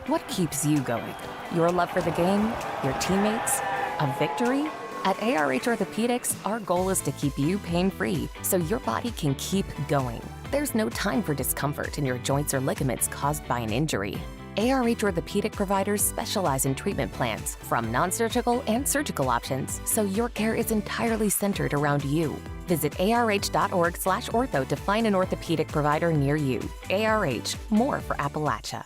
What keeps you going? Your love for the game? Your teammates? A victory? At ARH Orthopedics, our goal is to keep you pain-free so your body can keep going. There's no time for discomfort in your joints or ligaments caused by an injury. ARH Orthopedic providers specialize in treatment plans, from non-surgical and surgical options, so your care is entirely centered around you. Visit arh.org/ortho to find an orthopedic provider near you. ARH, more for Appalachia.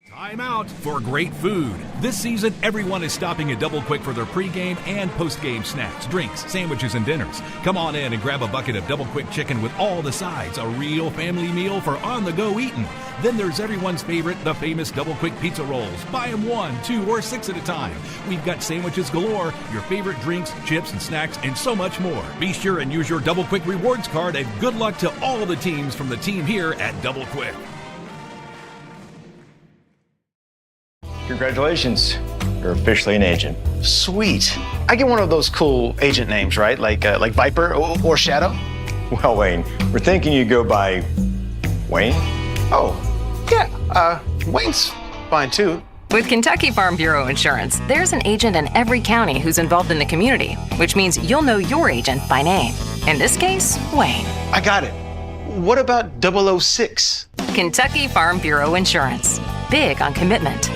Time out for great food. This season, everyone is stopping at Double Quick for their pregame and postgame snacks, drinks, sandwiches, and dinners. Come on in and grab a bucket of Double Quick chicken with all the sides, a real family meal for on-the-go eating. Then there's everyone's favorite, the famous Double Quick pizza rolls. Buy them 1, 2, or 6 at a time. We've got sandwiches galore, your favorite drinks, chips, and snacks, and so much more. Be sure and use your Double Quick rewards card, and good luck to all the teams from the team here at Double Quick. Congratulations, you're officially an agent. Sweet. I get one of those cool agent names, right? Like Viper or Shadow? Well, Wayne, we're thinking you go by Wayne? Oh, yeah, Wayne's fine too. With Kentucky Farm Bureau Insurance, there's an agent in every county who's involved in the community, which means you'll know your agent by name. In this case, Wayne. I got it. What about 006? Kentucky Farm Bureau Insurance. Big on commitment.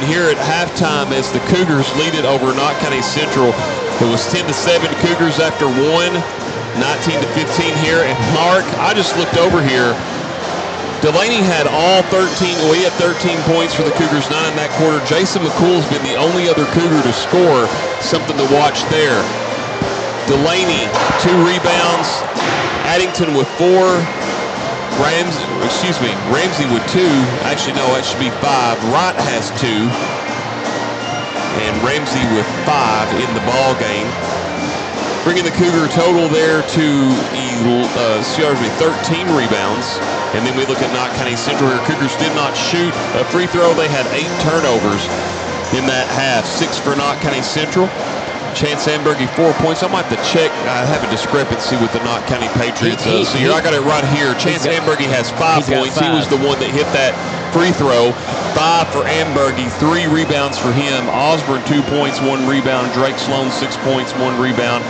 Here at halftime as the Cougars lead it over Knott County Central. It was 10-7 Cougars after 1, 19-15 here. And Mark, I just looked over here. Delaney had all 13. Well, he had 13 points for the Cougars, 9 in that quarter. Jason McCool's been the only other Cougar to score. Something to watch there. Delaney, 2 rebounds. Addington with 4. Ramsey with 2. Actually, no, that should be 5. Wright has 2. And Ramsey with 5 in the ball game. Bringing the Cougar total there to 13 rebounds. And then we look at Knott County Central here. Cougars did not shoot a free throw. They had 8 turnovers in that half. 6 for Knott County Central. Chance Ambergy 4 points. I might have to check. I have a discrepancy with the Knott County Patriots. I got it right here. Chance Ambergy has 5 points. He was the one that hit that free throw. 5 for Ambergy, 3 rebounds for him. Osborne 2 points, 1 rebound. Drake Sloan 6 points, 1 rebound.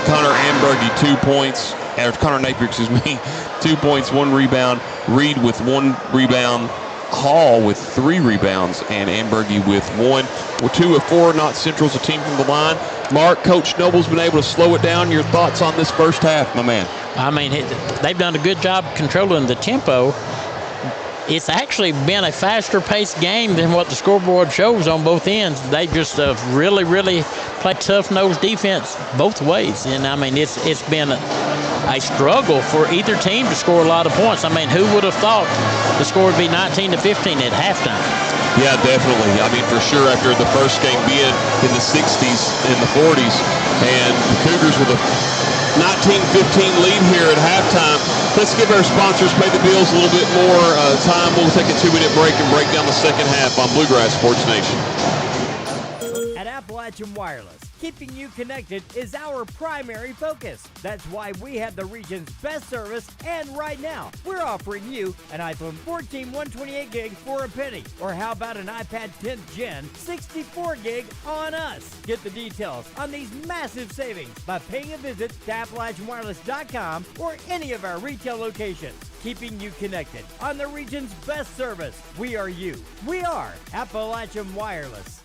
Connor Ambergy 2 points. Connor Napier, 2 points, 1 rebound. Reed with 1 rebound. Hall with 3 rebounds, and Ambergy with 1. Well, 2 of 4. Knott Central's a team from the line. Mark, Coach Noble's been able to slow it down. Your thoughts on this first half, my man? I mean, they've done a good job controlling the tempo. It's actually been a faster-paced game than what the scoreboard shows on both ends. They just really, really played tough-nosed defense both ways. And, I mean, it's been a struggle for either team to score a lot of points. I mean, who would have thought the score would be 19-15 at halftime? Yeah, definitely. I mean, for sure, after the first game being in the 60s and the 40s, and the Cougars with a 19-15 lead here at halftime. Let's give our sponsors, Pay the Bills, a little bit more time. We'll take a 2-minute break and break down the second half on Bluegrass Sports Nation. At Appalachian Wireless, keeping you connected is our primary focus. That's why we have the region's best service, and right now, we're offering you an iPhone 14 128 gig for a penny. Or how about an iPad 10th Gen 64 gig on us? Get the details on these massive savings by paying a visit to AppalachianWireless.com or any of our retail locations. Keeping you connected on the region's best service. We are you. We are Appalachian Wireless.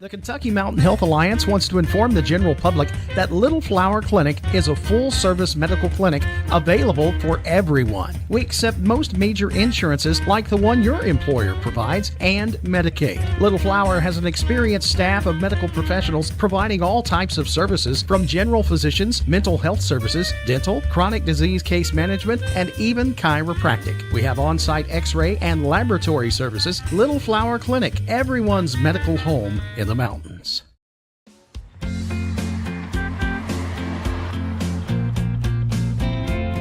The Kentucky Mountain Health Alliance wants to inform the general public that Little Flower Clinic is a full-service medical clinic available for everyone. We accept most major insurances like the one your employer provides and Medicaid. Little Flower has an experienced staff of medical professionals providing all types of services from general physicians, mental health services, dental, chronic disease case management, and even chiropractic. We have on-site x-ray and laboratory services. Little Flower Clinic, everyone's medical home in the mountains.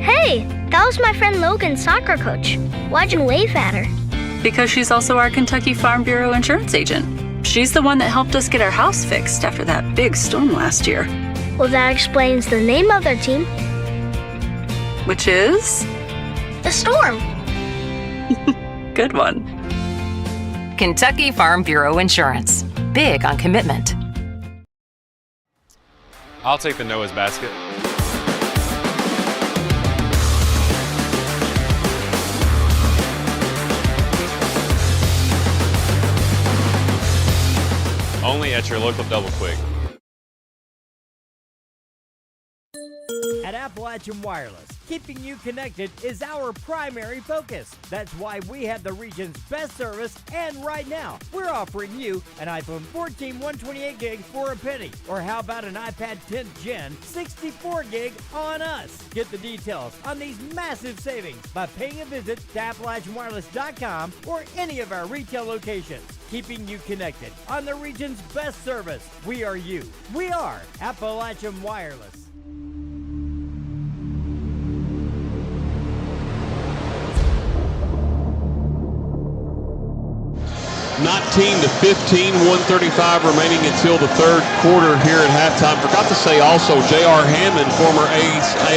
Hey, that was my friend Logan's soccer coach. Why'd you wave at her? Because she's also our Kentucky Farm Bureau insurance agent. She's the one that helped us get our house fixed after that big storm last year. Well, that explains the name of their team. Which is? The Storm. Good one. Kentucky Farm Bureau Insurance. Big on commitment. I'll take the Noah's basket. Only at your local Double Quick. At Appalachian Wireless, keeping you connected is our primary focus. That's why we have the region's best service, and right now, we're offering you an iPhone 14 128 gig for a penny. Or how about an iPad 10th Gen 64 gig on us? Get the details on these massive savings by paying a visit to AppalachianWireless.com or any of our retail locations. Keeping you connected on the region's best service. We are you. We are Appalachian Wireless. 19-15, 135 remaining until the third quarter here at halftime. Forgot to say also, J.R. Hammond, former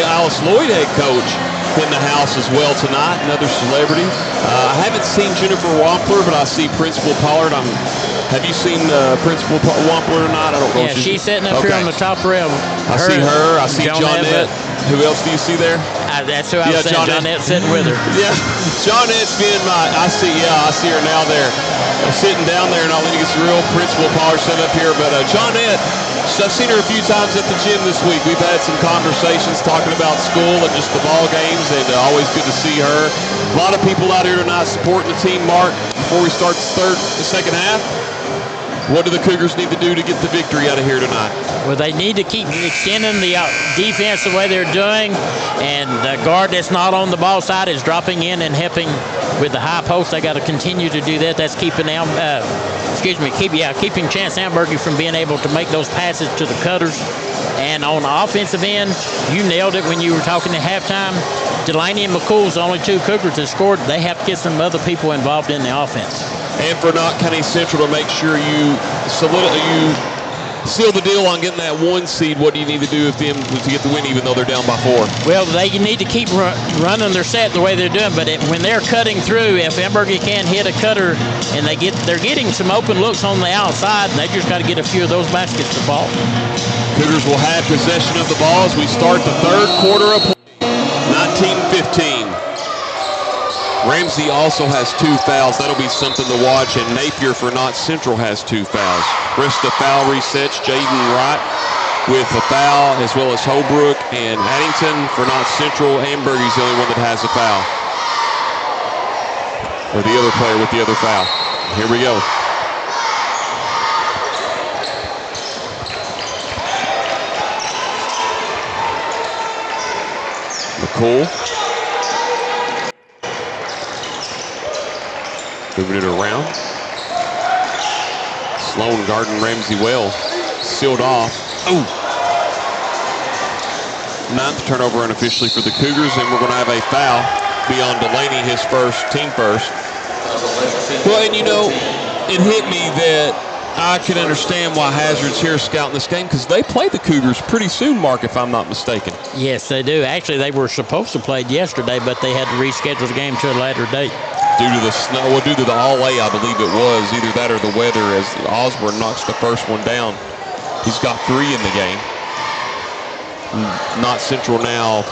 Alice Lloyd head coach, in the house as well tonight, another celebrity. I haven't seen Jennifer Wampler, but I see Principal Pollard. Have you seen Principal Wampler or not? I don't know. Yeah, she's sitting up here on the top rail. I see her. I see Johnette. Who else do you see there? That's who I was saying. Johnette's sitting with her. Yeah, Johnette's being I see her now there. Sitting down there, and I think it's real Principal Pollard set up here. But Johnette, I've seen her a few times at the gym this week. We've had some conversations talking about school and just the ball games, and always good to see her. A lot of people out here tonight supporting the team. Mark, before we start the second half, what do the Cougars need to do to get the victory out of here tonight? Well, they need to keep extending the defense the way they're doing, and the guard that's not on the ball side is dropping in and helping with the high post. They got to continue to do that. That's keeping keeping Chance Ambergy from being able to make those passes to the cutters. And on the offensive end, you nailed it when you were talking at halftime. Delaney and McCool's the only two Cougars that scored. They have to get some other people involved in the offense. And for Knott County Central to make sure you seal the deal on getting that 1 seed, what do you need to do to get the win, even though they're down by 4? Well, they need to keep running their set the way they're doing. But when they're cutting through, if Embergy can't hit a cutter, and they're getting some open looks on the outside, and they just got to get a few of those baskets to fall. Cougars will have possession of the ball as we start the third quarter of 19-15. Ramsey also has 2 fouls. That'll be something to watch. And Napier for Knott Central has 2 fouls. Krista foul resets. Jaden Wright with a foul, as well as Holbrook and Addington for Knott Central. Ambergy's the only one that has a foul. Or the other player with the other foul. Here we go. McCool. Moving it around. Sloan guarding Ramsey well. Sealed off. Oh! 9th turnover unofficially for the Cougars, and we're going to have a foul beyond Delaney, his team first. Well, and it hit me that I can understand why Hazard's here scouting this game, because they played the Cougars pretty soon, Mark, if I'm not mistaken. Yes, they do. Actually, they were supposed to play yesterday, but they had to reschedule the game to a later date. Due to the snow, due to the all-A, I believe it was. Either that or the weather, as Osborne knocks the first one down. He's got 3 in the game. Knott Central now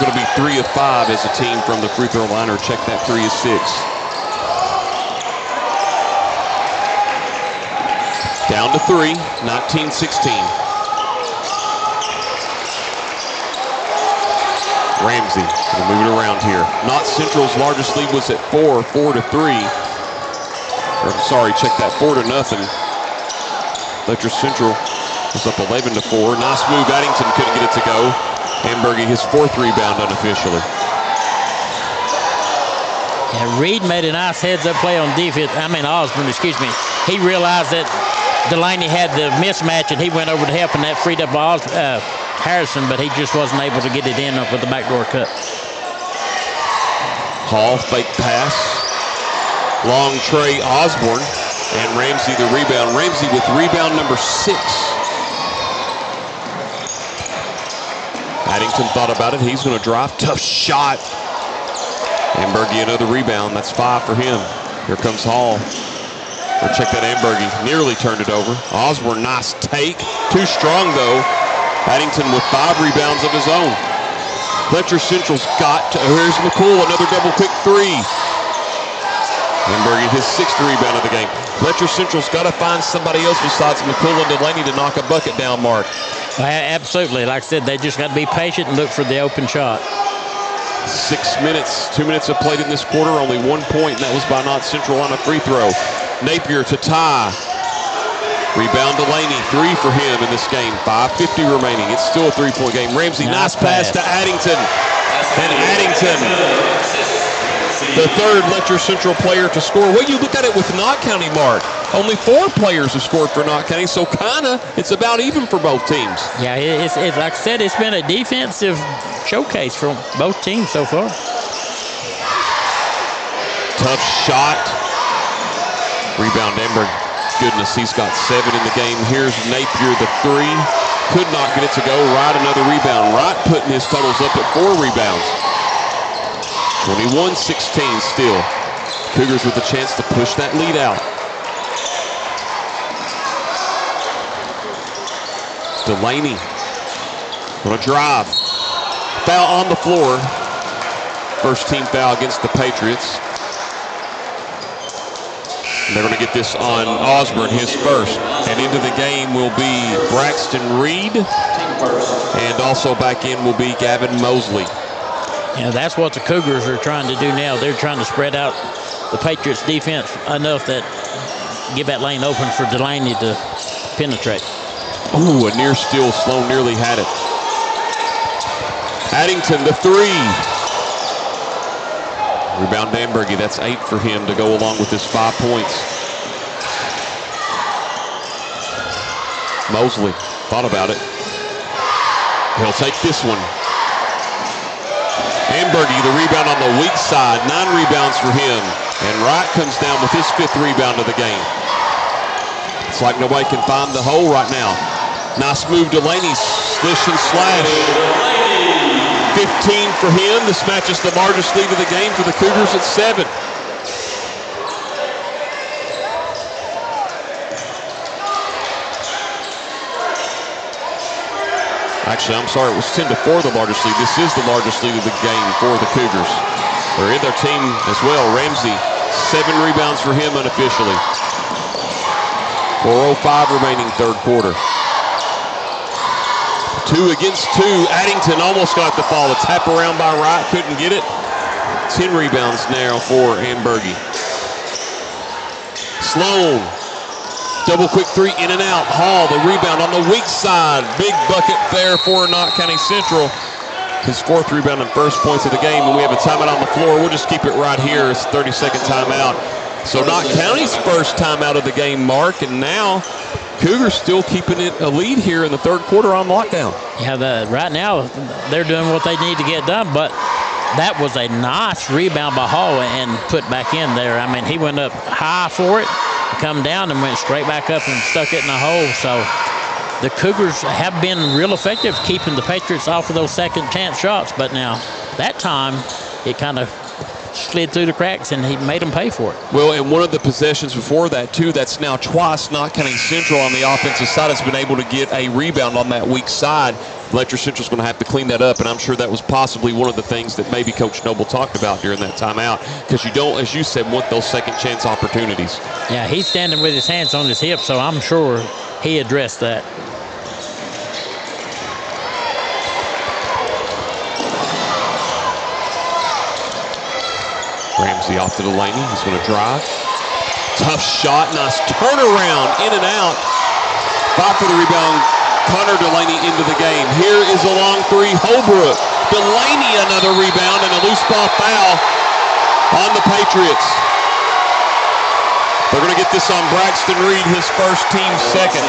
going to be 3 of 5 as a team from the free throw line, or check that, 3 of 6. Down to 3, 19-16. Ramsey going to move it around here. Knott Central's largest lead was at 4 to 3. Or, sorry, check that, 4 to nothing. Letcher Central was up 11 to 4. Nice move. Addington couldn't get it to go. Ambergy, his 4th rebound unofficially. Yeah, Reed made a nice heads-up play on defense. Osborne, excuse me. He realized that Delaney had the mismatch, and he went over to help, and that freed up Harrison, but he just wasn't able to get it in with the backdoor cut. Hall, fake pass. Long Trey Osborne, and Ramsey the rebound. Ramsey with rebound number 6. Addington thought about it. He's going to drive. Tough shot. Ambergy another rebound. That's 5 for him. Here comes Hall. Or check that, Ambergy nearly turned it over. Osborne, nice take. Too strong, though. Addington with 5 rebounds of his own. Letcher Central's got to, here's McCool, another double quick 3. Ambergy, his 6th rebound of the game. Letcher Central's got to find somebody else besides McCool and Delaney to knock a bucket down, Mark. Absolutely. Like I said, they just got to be patient and look for the open shot. 6 minutes, 2 minutes have played in this quarter, only 1 point, and that was by Knott Central on a free throw. Napier to tie. Rebound Delaney, 3 for him in this game. 5:50 remaining. It's still a 3-point game. Ramsey, nice pass to Addington. And Addington, the 3rd Letcher Central player to score. Well, you look at it with Knott County, Mark. Only 4 players have scored for Knott County, so it's about even for both teams. Yeah, it's like I said, it's been a defensive showcase from both teams so far. Tough shot. Rebound Ember. Goodness, he's got 7 in the game. Here's Napier, the 3. Could not get it to go. Wright, another rebound. Wright putting his totals up at 4 rebounds. 21-16 still. Cougars with a chance to push that lead out. Delaney gonna drive. Foul on the floor. First team foul against the Patriots. And they're going to get this on Osborne, his first. And into the game will be Braxton Reed. And also back in will be Gavin Mosley. Yeah, that's what the Cougars are trying to do now. They're trying to spread out the Patriots defense enough that give that lane open for Delaney to penetrate. Ooh, a near steal. Sloan nearly had it. Addington, the 3. Rebound Ambergy, that's 8 for him to go along with his 5 points. Mosley thought about it. He'll take this one. Ambergy, the rebound on the weak side. 9 rebounds for him. And Wright comes down with his 5th rebound of the game. It's like nobody can find the hole right now. Nice move, Delaney. Slish and slash. 15 for him. This matches the largest lead of the game for the Cougars at 7. Actually, I'm sorry, it was 10-4, the largest lead. This is the largest lead of the game for the Cougars. They're in their team as well. Ramsey, 7 rebounds for him unofficially. 4:05 remaining third quarter. 2 against 2. Addington almost got the fall. A tap around by Wright, couldn't get it. 10 rebounds now for Ambergy. Sloan. Double quick 3 in and out. Hall, the rebound on the weak side. Big bucket there for Knott County Central. His 4th rebound and first points of the game. And we have a timeout on the floor. We'll just keep it right here. It's a 30-second timeout. So Knott County's first timeout of the game, Mark. And now Cougars still keeping it a lead here in the third quarter on lockdown. Yeah, right now they're doing what they need to get done. But that was a nice rebound by Hall and put back in there. I mean, he went up high for it, come down and went straight back up and stuck it in the hole. So the Cougars have been real effective keeping the Patriots off of those second chance shots. But now that time it kind of slid through the cracks and he made them pay for it. Well, and one of the possessions before that too, that's now twice Knott County Central on the offensive side has been able to get a rebound on that weak side. Letcher Central's going to have to clean that up, and I'm sure that was possibly one of the things that maybe Coach Noble talked about during that timeout, because you don't, as you said, want those second chance opportunities. Yeah, he's standing with his hands on his hips, so I'm sure he addressed that. Ramsey off to Delaney. He's going to drive. Tough shot. Nice turnaround. In and out. 5 for the rebound. Connor Delaney into the game. Here is a long 3. Holbrook. Delaney another rebound and a loose ball foul on the Patriots. They're going to get this on Braxton Reed, his first team second.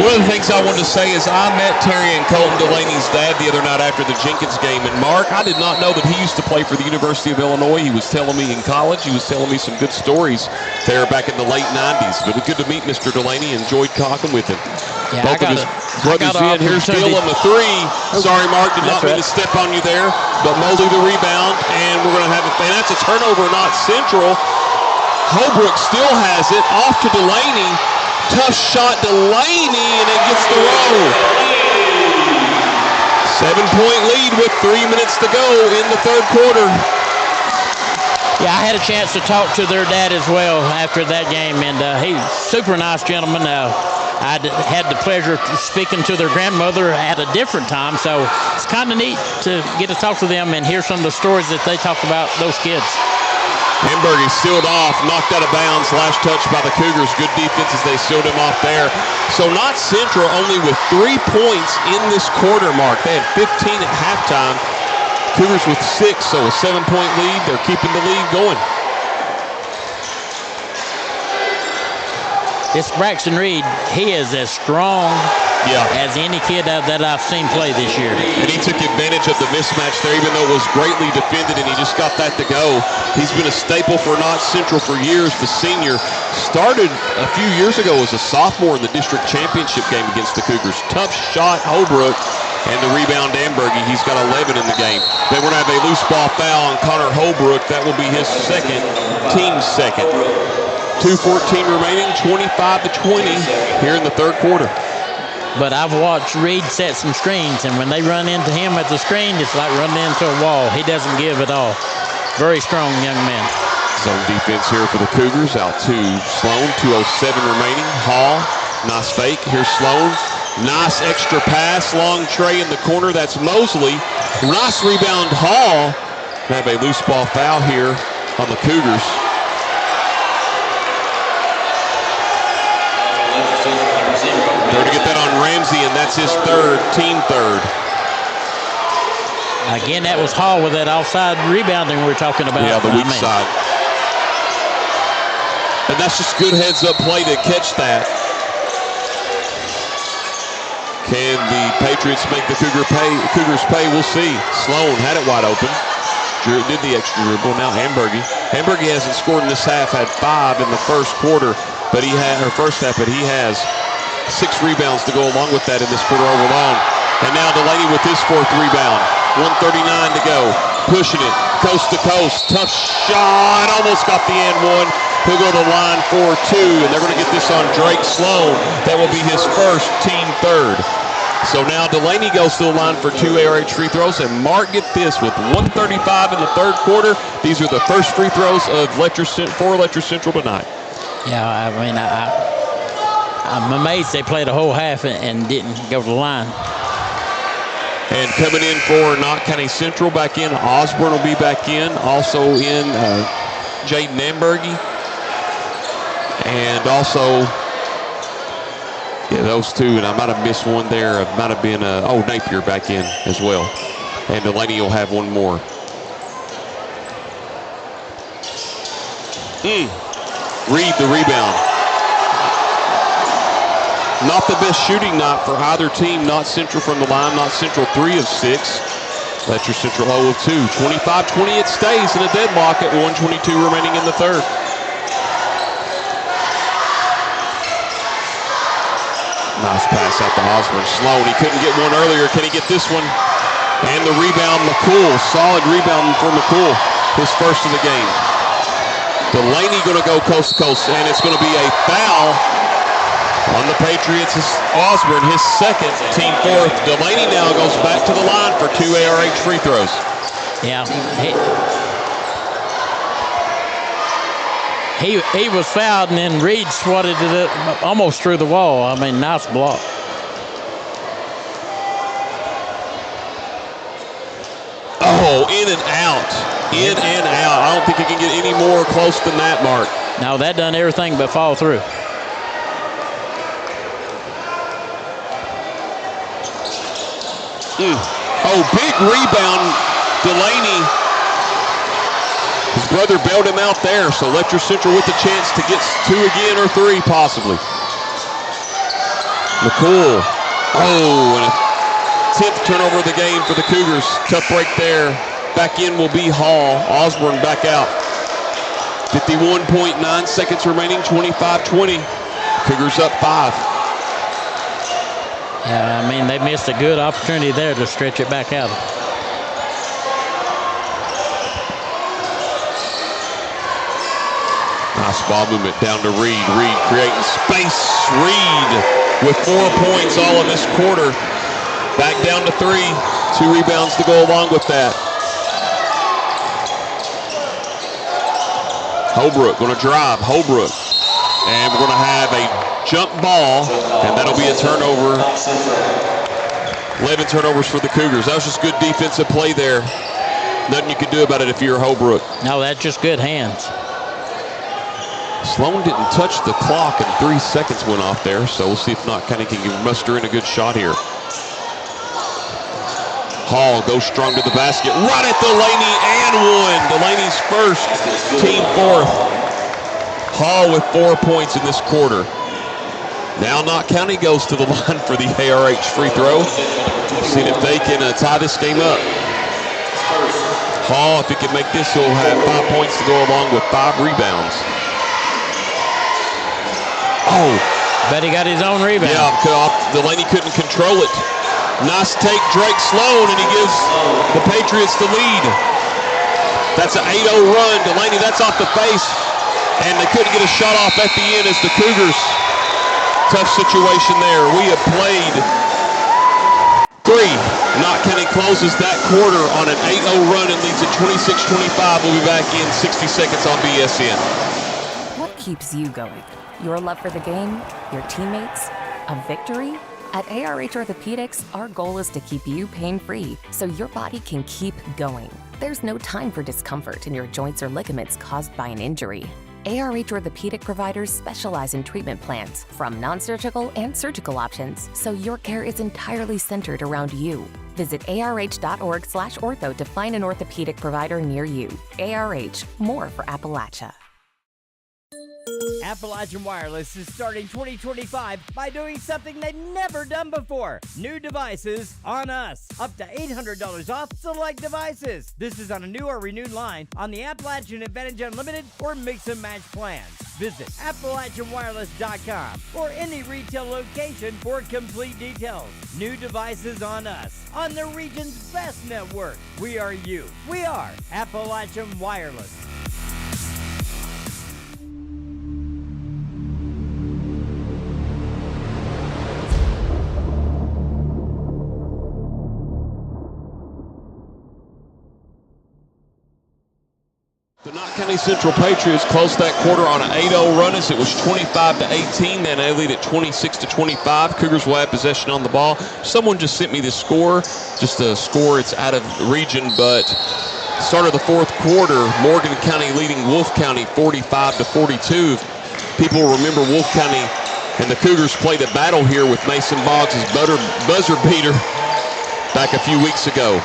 One of the things I wanted to say is I met Terry and Colton Delaney's dad the other night after the Jenkins game. And Mark, I did not know that he used to play for the University of Illinois. He was telling me in college, he was telling me some good stories there back in the late 90s. But it was good to meet Mr. Delaney. Enjoyed talking with him. Yeah, Both of his brothers in. Here's Bill on the 3. Sorry, Mark, did not mean to step on you there. But Mosley the rebound, and we're going to have and that's a turnover, Knott Central. Holbrook still has it. Off to Delaney. Tough shot, Delaney, and it gets the roll. 7-point lead with 3 minutes to go in the third quarter. Yeah, I had a chance to talk to their dad as well after that game, and he's a super nice gentleman. I had the pleasure of speaking to their grandmother at a different time, so it's kind of neat to get to talk to them and hear some of the stories that they talked about those kids. Ambergy sealed off, knocked out of bounds, last touch by the Cougars. Good defense as they sealed him off there. So Knott Central only with 3 points in this quarter, Mark. They had 15 at halftime. Cougars with 6, so a 7-point lead. They're keeping the lead going. This Braxton Reed, he is as strong as any kid that I've seen play this year. And he took advantage of the mismatch there, even though it was greatly defended, and he just got that to go. He's been a staple for Knott Central for years. The senior started a few years ago as a sophomore in the district championship game against the Cougars. Tough shot, Holbrook, and the rebound, Ambergy. He's got 11 in the game. Then we're going to have a loose ball foul on Connor Holbrook. That will be his second, team's second. 2:14 remaining, 25-20 here in the third quarter. But I've watched Reed set some screens, and when they run into him at the screen, it's like running into a wall. He doesn't give at all. Very strong young man. Zone defense here for the Cougars. Out to Sloan, 2:07 remaining. Hall, nice fake. Here's Sloan. Nice extra pass, long tray in the corner. That's Mosley. Nice rebound, Hall. We have a loose ball foul here on the Cougars. They're to get that on Ramsey, and that's his third, team third. Again, that was Hall with that offside rebounding we were talking about. Yeah, the weak side. And that's just good heads-up play to catch that. Can the Patriots make the Cougars pay? We'll see. Sloan had it wide open. Did the extra dribble. Now Hamburgie. Hamburgie hasn't scored in this half. Had 5 in the first quarter, but he has 6 rebounds to go along with that in this quarter overall. And now Delaney with his 4th rebound. 1:39 to go. Pushing it coast to coast. Tough shot. Almost got the and one. He'll go to the line for 2, and they're going to get this on Drake Sloan. That will be his first, team 3rd. So now Delaney goes to the line for 2 ARH free throws, and Mark, get this, with 1:35 in the 3rd quarter, these are the first free throws of for Letcher Central tonight. Yeah, I mean, I'm amazed they played a whole half and didn't go to the line. And coming in for Knott County Central back in, Osborne will be back in. Also in Jaden Ambergy. And also, yeah, those 2, and I might have missed one there. It might have been, Napier back in as well. And Delaney will have one more. Reed the rebound. Not the best shooting night for either team. Knott Central from the line. Knott Central 3 of 6. Letcher Central 0 of 2. 25-20 it stays in a deadlock at 1:22 remaining in the 3rd. Nice pass out to Osborne. Sloan, he couldn't get one earlier. Can he get this one? And the rebound, McCool. Solid rebound for McCool. His first of the game. Delaney going to go coast to coast, and it's going to be a foul on the Patriots. Osborne, his 2nd, team 4th. Delaney now goes back to the line for 2 ARH free throws. Yeah. He was fouled, and then Reed swatted it up almost through the wall. I mean, nice block. Oh, in and out. In and out. I don't think he can get any more close than that, Mark. No, that done everything but fall through. Oh, big rebound. Delaney. His brother bailed him out there, so Letcher Central with the chance to get 2 again or 3 possibly. McCool. Oh, and a 10th turnover of the game for the Cougars. Tough break there. Back in will be Hall. Osborne back out. 51.9 seconds remaining, 25-20. Cougars up 5. Yeah, I mean, they missed a good opportunity there to stretch it back out. Nice ball movement down to Reed. Reed creating space. Reed with 4 points all in this quarter. Back down to 3. 2 rebounds to go along with that. Holbrook going to drive. Holbrook. And we're going to have a jump ball, and that'll be a turnover. 11 turnovers for the Cougars. That was just good defensive play there. Nothing you could do about it if you're Holbrook. No, that's just good hands. Sloan didn't touch the clock, and 3 seconds went off there, so we'll see if Knott County can muster in a good shot here. Hall goes strong to the basket. Right at Delaney and one. Delaney's first, team 4th. Hall with 4 points in this quarter. Now Knott County goes to the line for the ARH free throw. See if they can tie this game up. Hall, if he can make this, he'll have 5 points to go along with 5 rebounds. Oh. Bet he got his own rebound. Yeah, Delaney couldn't control it. Nice take, Drake Sloan, and he gives the Patriots the lead. That's an 8-0 run. Delaney, that's off the face. And they couldn't get a shot off at the end as the Cougars. Tough situation there. We have played 3. Knott County closes that quarter on an 8-0 run and leads at 26-25. We'll be back in 60 seconds on BSN. What keeps you going? Your love for the game? Your teammates? A victory? At ARH Orthopedics, our goal is to keep you pain-free so your body can keep going. There's no time for discomfort in your joints or ligaments caused by an injury. ARH Orthopedic providers specialize in treatment plans, from non-surgical and surgical options, so your care is entirely centered around you. Visit arh.org/ortho to find an orthopedic provider near you. ARH, more for Appalachia. Appalachian Wireless is starting 2025 by doing something they've never done before. New devices on us. Up to $800 off select devices. This is on a new or renewed line on the Appalachian Advantage Unlimited or Mix and Match plans. Visit AppalachianWireless.com or any retail location for complete details. New devices on us. On the region's best network. We are you. We are Appalachian Wireless. The Knott County Central Patriots closed that quarter on an 8-0 run as it was 25-18. Then they lead at 26-25. Cougars will have possession on the ball. Someone just sent me the score, just a score. It's out of region, but start of the fourth quarter, Morgan County leading Wolfe County 45-42. People remember Wolfe County and the Cougars played a battle here with Mason Boggs' buzzer beater back a few weeks ago.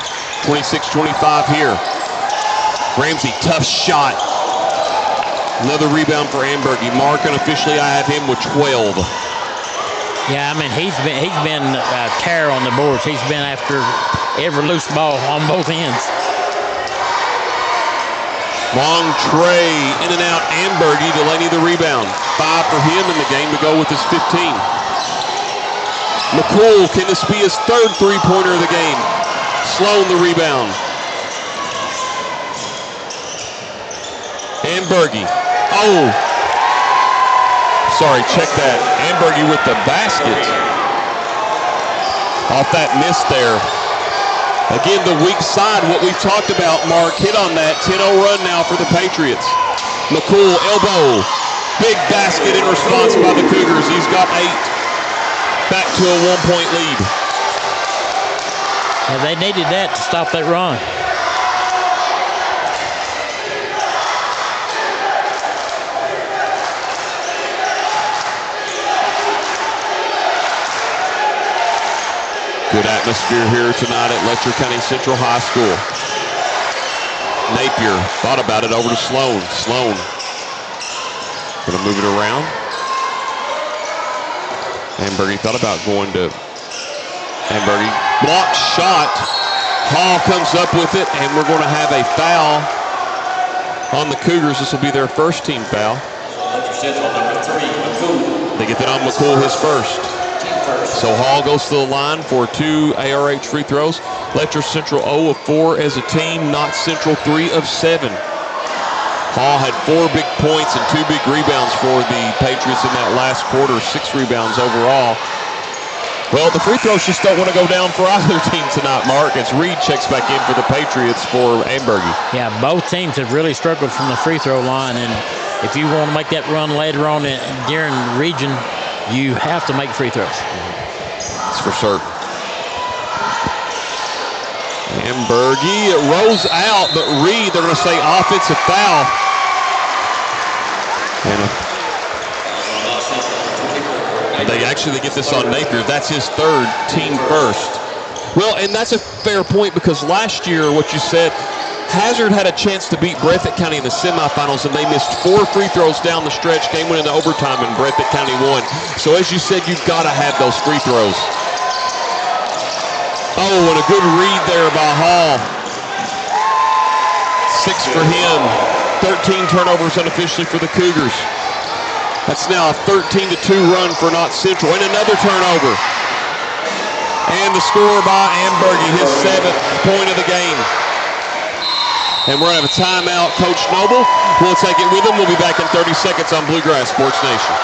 26-25 here. Ramsey, tough shot. Another rebound for Ambergy. Mark, unofficially, I have him with 12. Yeah, I mean, he's been a terror on the boards. He's been after every loose ball on both ends. Long tray, in and out, Ambergy, Delaney the rebound. 5 for him in the game to go with his 15. McCool, can this be his third three-pointer of the game? Sloan the rebound. Ambergy. Oh. Sorry, check that. Ambergy with the basket. Off that miss there. Again, the weak side, what we've talked about, Mark, hit on that. 10-0 run now for the Patriots. McCool, elbow. Big basket in response by the Cougars. He's got 8. Back to a 1-point lead. Yeah, they needed that to stop that run. Good atmosphere here tonight at Letcher County Central High School. Napier thought about it over to Sloan. Sloan gonna move it around. Ambergy thought about going to Ambergy. Blocked shot. Hall comes up with it, and we're gonna have a foul on the Cougars. This will be their first team foul. They get that on McCool, his first. So Hall goes to the line for 2 ARH free throws. Letcher Central 0 of 4 as a team. Knott Central 3 of 7. Hall had 4 big points and 2 big rebounds for the Patriots in that last quarter. 6 rebounds overall. Well, the free throws just don't want to go down for either team tonight, Mark, as Reed checks back in for the Patriots for Ambergy. Yeah, both teams have really struggled from the free throw line, and if you want to make that run later on during the region, you have to make free throws. That's for certain. Ambergy, it rolls out, but Reed, they're going to say offensive foul. And they get this on Napier. That's his third, team first. Well, and that's a fair point because last year, what you said, Hazard had a chance to beat Breathitt County in the semifinals, and they missed 4 free throws down the stretch. Game went into overtime, and Breathitt County won. So as you said, you've got to have those free throws. Oh, and a good read there by Hall. 6 for him. 13 turnovers unofficially for the Cougars. That's now a 13-2 run for Knott Central, and another turnover. And the score by Ambergy, his 7th point of the game. And we're going to have a timeout. Coach Noble will take it with him. We'll be back in 30 seconds on Bluegrass Sports Nation.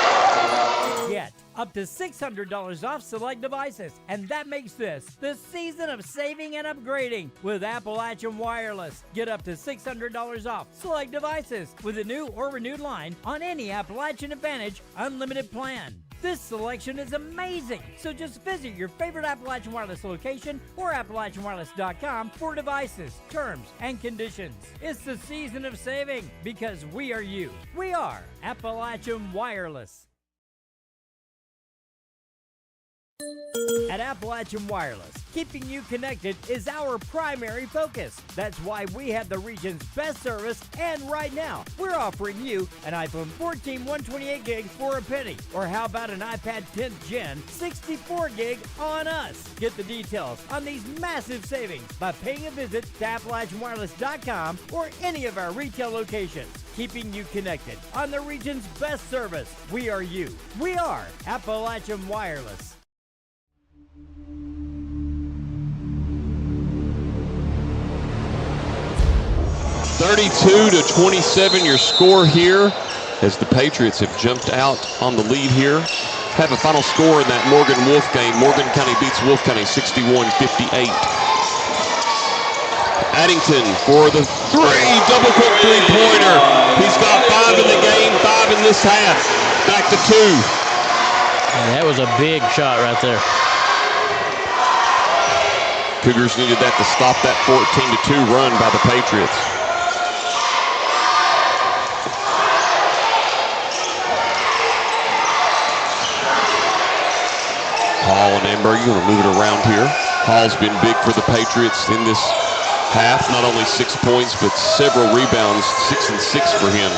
Get up to $600 off select devices, and that makes this the season of saving and upgrading with Appalachian Wireless. Get up to $600 off select devices with a new or renewed line on any Appalachian Advantage Unlimited plan. This selection is amazing, so just visit your favorite Appalachian Wireless location or AppalachianWireless.com for devices, terms, and conditions. It's the season of saving because we are you. We are Appalachian Wireless. At Appalachian Wireless, Keeping you connected is our primary focus. That's why we have the region's best service, and right now, we're offering you an iPhone 14 128 gig for a penny. Or how about an iPad 10th Gen 64 gig on us? Get the details on these massive savings by paying a visit to AppalachianWireless.com or any of our retail locations. Keeping you connected on the region's best service. We are you. We are Appalachian Wireless. 32-27 your score here as the Patriots have jumped out on the lead here. Have a final score in that Morgan-Wolf game. Morgan County beats Wolf County 61-58. Addington for the double quick three-pointer. He's got 5 in the game, 5 in this half. Back to 2. And that was a big shot right there. Cougars needed that to stop that 14-2 run by the Patriots. Hall and Amber, you're going to move it around here. Hall's been big for the Patriots in this half. Not only 6 points, but several rebounds, 6 and 6 for him.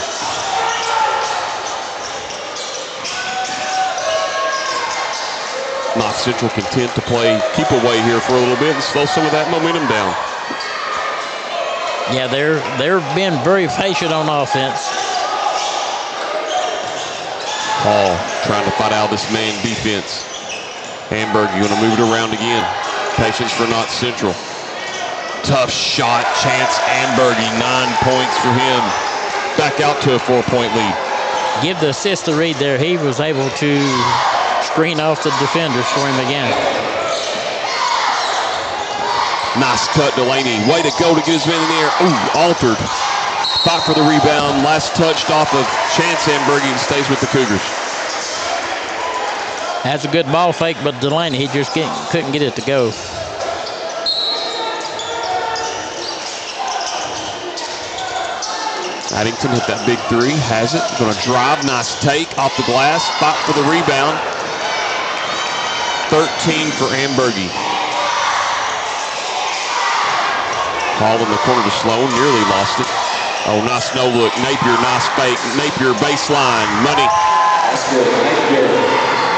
Knott Central content to play keep away here for a little bit and slow some of that momentum down. Yeah, they're being very patient on offense. Hall trying to fight out this man defense. Hamburg, you want to move it around again. Patience for Knott Central. Tough shot, Chance Ambergy, 9 points for him. Back out to a 4-point lead. Give the assist to Reed there. He was able to screen off the defenders for him again. Nice cut, Delaney. Way to go to get his man in the air. Ooh, altered. Fought for the rebound. Last touched off of Chance Ambergy and stays with the Cougars. That's a good ball fake, but Delaney, he just couldn't get it to go. Addington hit that big 3, has it. Going to drive, nice take off the glass. Fight for the rebound. 13 for Ambergy. Hall in the corner to Sloan, nearly lost it. Oh, nice no look. Napier, nice fake. Napier baseline, money.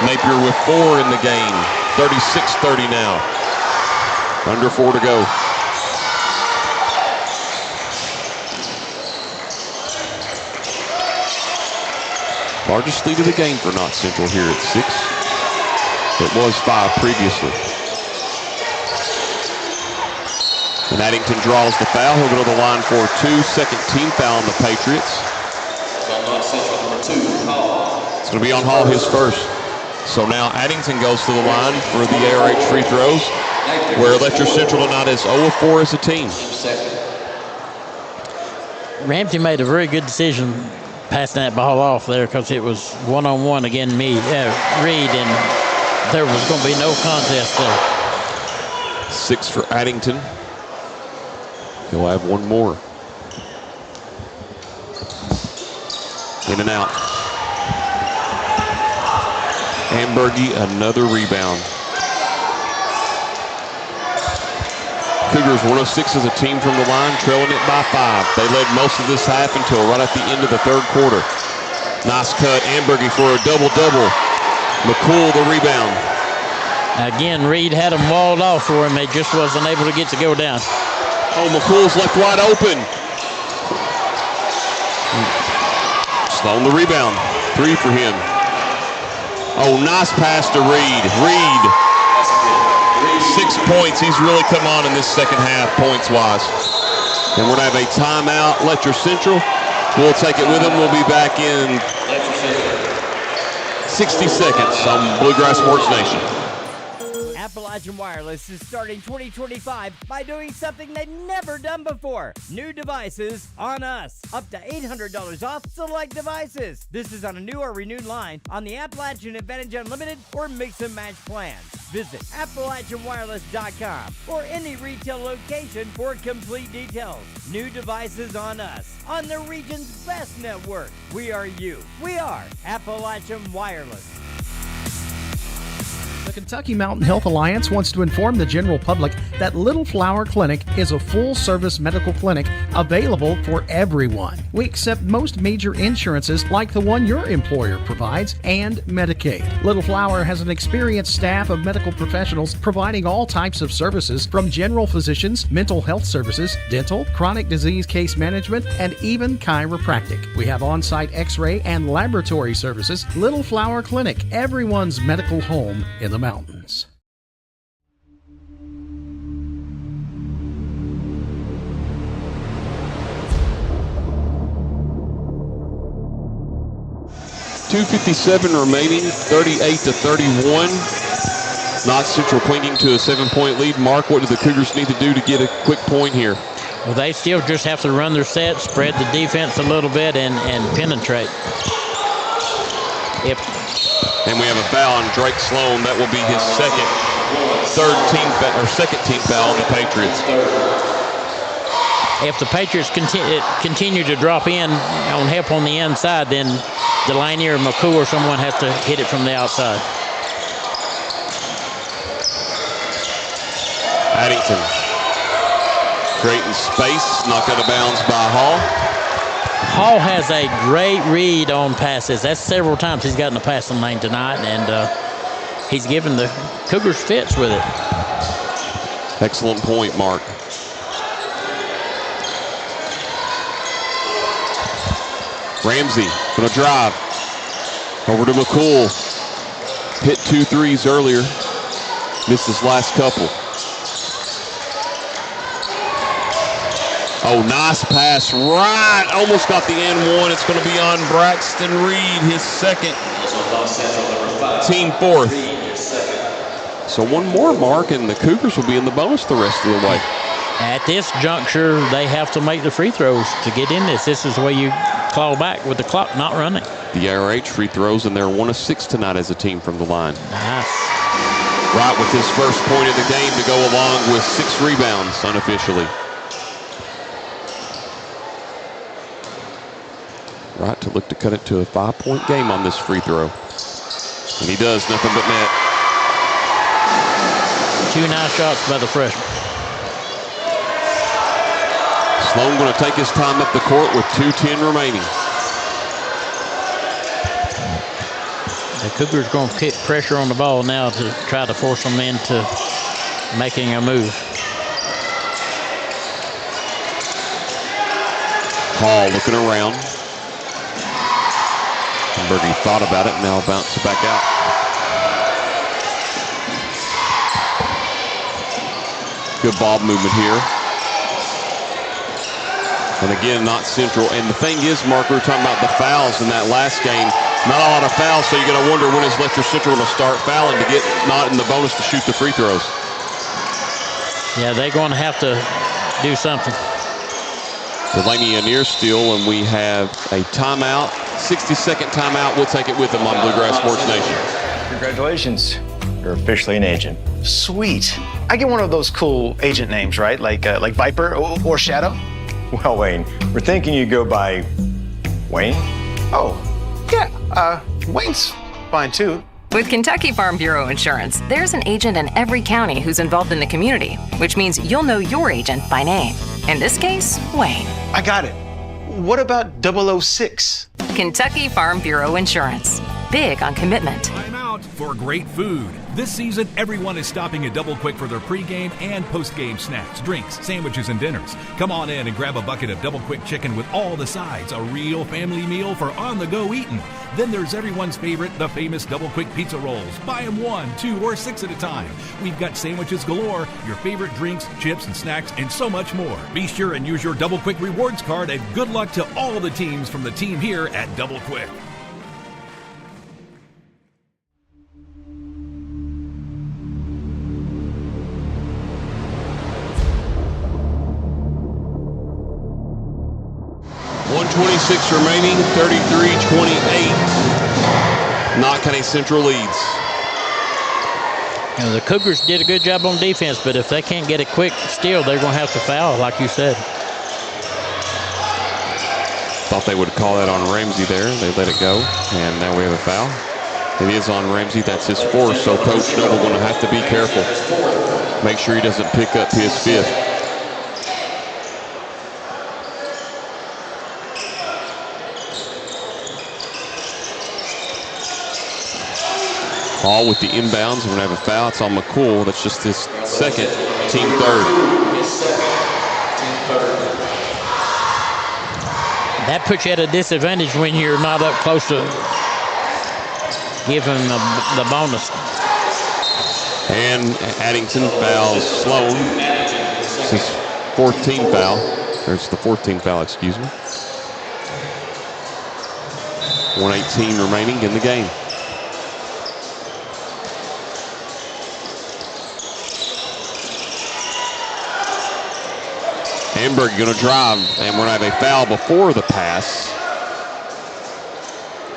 Napier with 4 in the game. 36-30 now. Under 4 to go. Largest lead of the game for Knott Central here at 6. It was 5 previously. And Addington draws the foul. He'll go to the line for 2. Second team foul on the Patriots. It's going to be on Hall, his first. So now Addington goes to the line for the ARH free throws, where Letcher Central tonight is 0-4 as a team. Ramsey made a very good decision passing that ball off there because it was one-on-one against Reed, and there was going to be no contest there. 6 for Addington. He'll have one more. In and out. Ambergy, another rebound. Cougars 106 as a team from the line, trailing it by 5. They led most of this half until right at the end of the third quarter. Nice cut, Ambergy for a double-double. McCool the rebound. Again, Reed had him walled off for him. He just wasn't able to get to go down. Oh, McCool's left wide open. Sloan the rebound. 3 for him. Oh, nice pass to Reed. Reed. 6 points. He's really come on in this second half, points-wise. And we're going to have a timeout. Letcher Central. We'll take it with them. We'll be back in 60 seconds on Bluegrass Sports Nation. Appalachian Wireless is starting 2025 by doing something they've never done before. New devices on us. Up to $800 off select devices. This is on a new or renewed line on the Appalachian Advantage Unlimited or Mix and Match plans. Visit AppalachianWireless.com or any retail location for complete details. New devices on us. On the region's best network. We are you. We are Appalachian Wireless. The Kentucky Mountain Health Alliance wants to inform the general public that Little Flower Clinic is a full-service medical clinic available for everyone. We accept most major insurances like the one your employer provides and Medicaid. Little Flower has an experienced staff of medical professionals providing all types of services from general physicians, mental health services, dental, chronic disease case management, and even chiropractic. We have on-site x-ray and laboratory services. Little Flower Clinic, everyone's medical home in the mountains. .257 remaining, 38-31. Knott Central clinging to a 7-point lead. Mark, what do the Cougars need to do to get a quick point here? Well, they still just have to run their set, spread the defense a little bit, and penetrate. And we have a foul on Drake Sloan. That will be his second team foul on the Patriots. If the Patriots continue to drop in on help on the inside, then Delaney or McCool or someone has to hit it from the outside. Addington creating space, knocked out of bounds by Hall. Hall has a great read on passes. That's several times he's gotten a passing lane tonight, and he's given the Cougars fits with it. Excellent point, Mark. Ramsey gonna drive over to McCool. Hit 2 threes earlier. Missed his last couple. Oh, nice pass right. Almost got the and one. It's going to be on Braxton Reed, his second. Team fourth. So one more, Mark, and the Cougars will be in the bonus the rest of the way. At this juncture, they have to make the free throws to get in this. This is the way you claw back with the clock not running. The RH free throws, and they're 1 of 6 tonight as a team from the line. Nice. Right with his first point of the game to go along with 6 rebounds unofficially. Right to look to cut it to a 5-point game on this free throw. And he does, nothing but net. 2 nice shots by the freshman. Sloan going to take his time up the court with 2:10 remaining. The Cougars going to put pressure on the ball now to try to force them into making a move. Hall looking around. Berge thought about it, now bounces back out. Good ball movement here. And again, Knott Central. And the thing is, Mark, we were talking about the fouls in that last game. Not a lot of fouls, so you're going to wonder when is Letcher Central going to start fouling to get Knott in the bonus to shoot the free throws. Yeah, they're going to have to do something. Delaney a near steal, and we have a timeout. 60-second timeout. We'll take it with them on Bluegrass Sports Nation. Congratulations. You're officially an agent. Sweet. I get one of those cool agent names, right? Like Viper or Shadow? Well, Wayne, we're thinking you go by Wayne? Oh, yeah. Wayne's fine, too. With Kentucky Farm Bureau Insurance, there's an agent in every county who's involved in the community, which means you'll know your agent by name. In this case, Wayne. I got it. What about 006? Kentucky Farm Bureau Insurance. Big on commitment. Time out for great food. This season, everyone is stopping at Double Quick for their pregame and postgame snacks, drinks, sandwiches, and dinners. Come on in and grab a bucket of Double Quick chicken with all the sides, a real family meal for on-the-go eating. Then there's everyone's favorite, the famous Double Quick pizza rolls. Buy them 1, 2, or 6 at a time. We've got sandwiches galore, your favorite drinks, chips, and snacks, and so much more. Be sure and use your Double Quick rewards card, and good luck to all the teams from the team here at Double Quick. .126 remaining, 33-28. Knott County Central leads. You know, the Cougars did a good job on defense, but if they can't get a quick steal, they're going to have to foul, like you said. Thought they would call that on Ramsey there. They let it go, and now we have a foul. It is on Ramsey. That's his fourth, so Coach Noble going to have to be careful. Make sure he doesn't pick up his fifth. Hall with the inbounds. We're going to have a foul. It's on McCool. That's just his second, team third. That puts you at a disadvantage when you're not up close to giving the bonus. And Addington fouls Sloan. It's his 14th foul. There's the 14th foul, excuse me. 1:18 remaining in the game. Hamburg going to drive, and we're going to have a foul before the pass.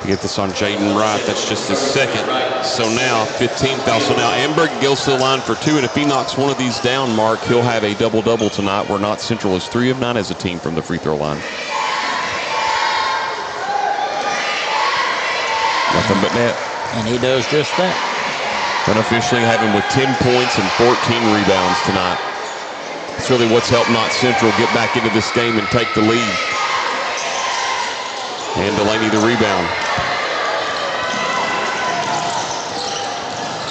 To get this on Jaden Wright, that's just his second. So now 15 foul. So now Hamburg goes to the line for two, and if he knocks one of these down, Mark, he'll have a double-double tonight, where Knott Central is 3 of 9 as a team from the free throw line. Nothing but net. And he does just that. Unofficially have him with 10 points and 14 rebounds tonight. It's really what's helped Knott Central get back into this game and take the lead. And Delaney the rebound.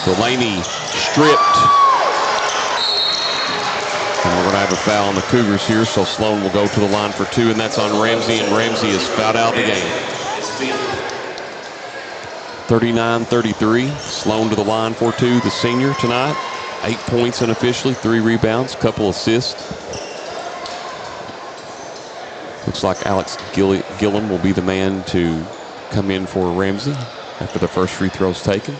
Delaney stripped. And we're going to have a foul on the Cougars here, so Sloan will go to the line for two, and that's on Ramsey, and Ramsey is fouled out of the game. 39-33. Sloan to the line for two, the senior tonight. 8 points unofficially, 3 rebounds, couple assists. Looks like Alex Gillum will be the man to come in for Ramsey after the first free throw's taken.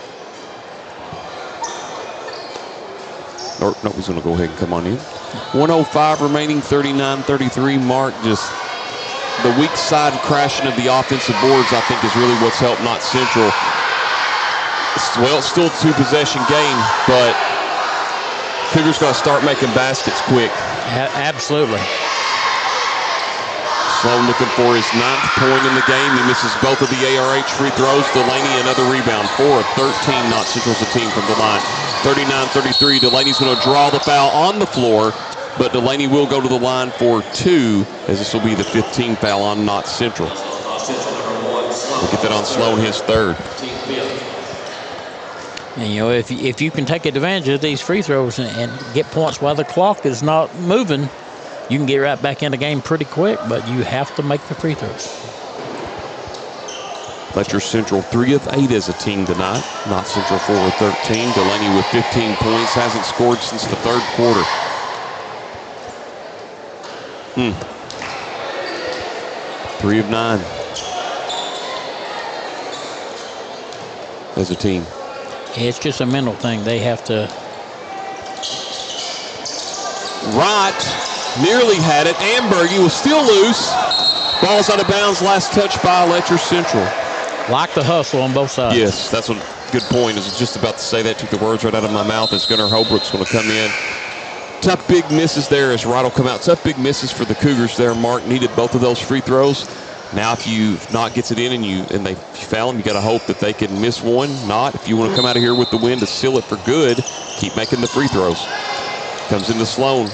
No, he's going to go ahead and come on in. 1:05 remaining, 39-33. Mark, just the weak side crashing of the offensive boards, I think, is really what's helped Knott Central. Well, it's still a 2-possession game, but Cougars got to start making baskets quick. Absolutely. Sloan looking for his 9th point in the game. He misses both of the ARH free throws. Delaney another rebound. 4 of 13. Knott Central's a team from the line. 39-33. Delaney's going to draw the foul on the floor, but Delaney will go to the line for 2, as this will be the 15th foul on Knott Central. We'll get that on Sloan, his 3rd. And, you know, if you can take advantage of these free throws and get points while the clock is not moving, you can get right back in the game pretty quick, but you have to make the free throws. Letcher Central 3 of 8 as a team tonight. Knott Central 4 of 13. Delaney with 15 points, hasn't scored since the 3rd quarter. 3 of 9 as a team. It's just a mental thing. They have to. Wright nearly had it. Ambergy was still loose. Ball's out of bounds. Last touch by Letcher Central. Like the hustle on both sides. Yes, that's a good point. I was just about to say that. Took the words right out of my mouth as Gunnar Holbrook's going to come in. Tough big misses there as Wright will come out. Tough big misses for the Cougars there. Mark needed both of those free throws. Now if Knott gets it in and they foul him, you got to hope that they can miss one. Knott, if you want to come out of here with the win to seal it for good, keep making the free throws. Comes into Sloan.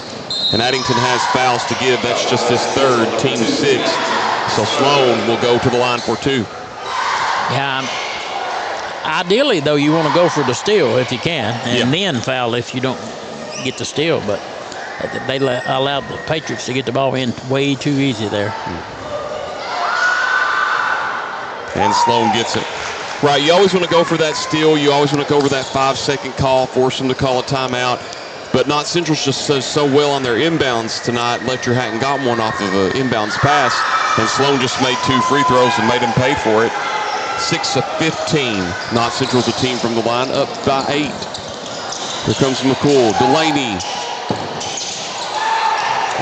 And Addington has fouls to give. That's just his 3rd, team 6th. So Sloan will go to the line for 2. Yeah, ideally, though, you want to go for the steal if you can, and then foul if you don't get the steal. But they allowed the Patriots to get the ball in way too easy there. And Sloan gets it. Right, you always want to go for that steal. You always want to go for that 5-second call, force them to call a timeout. But Knott Central's just so well on their inbounds tonight. Letcher hadn't gotten one off of an inbounds pass, and Sloan just made 2 free throws and made him pay for it. 6 of 15. Knott Central's a team from the line, up by 8. Here comes McCool. Delaney.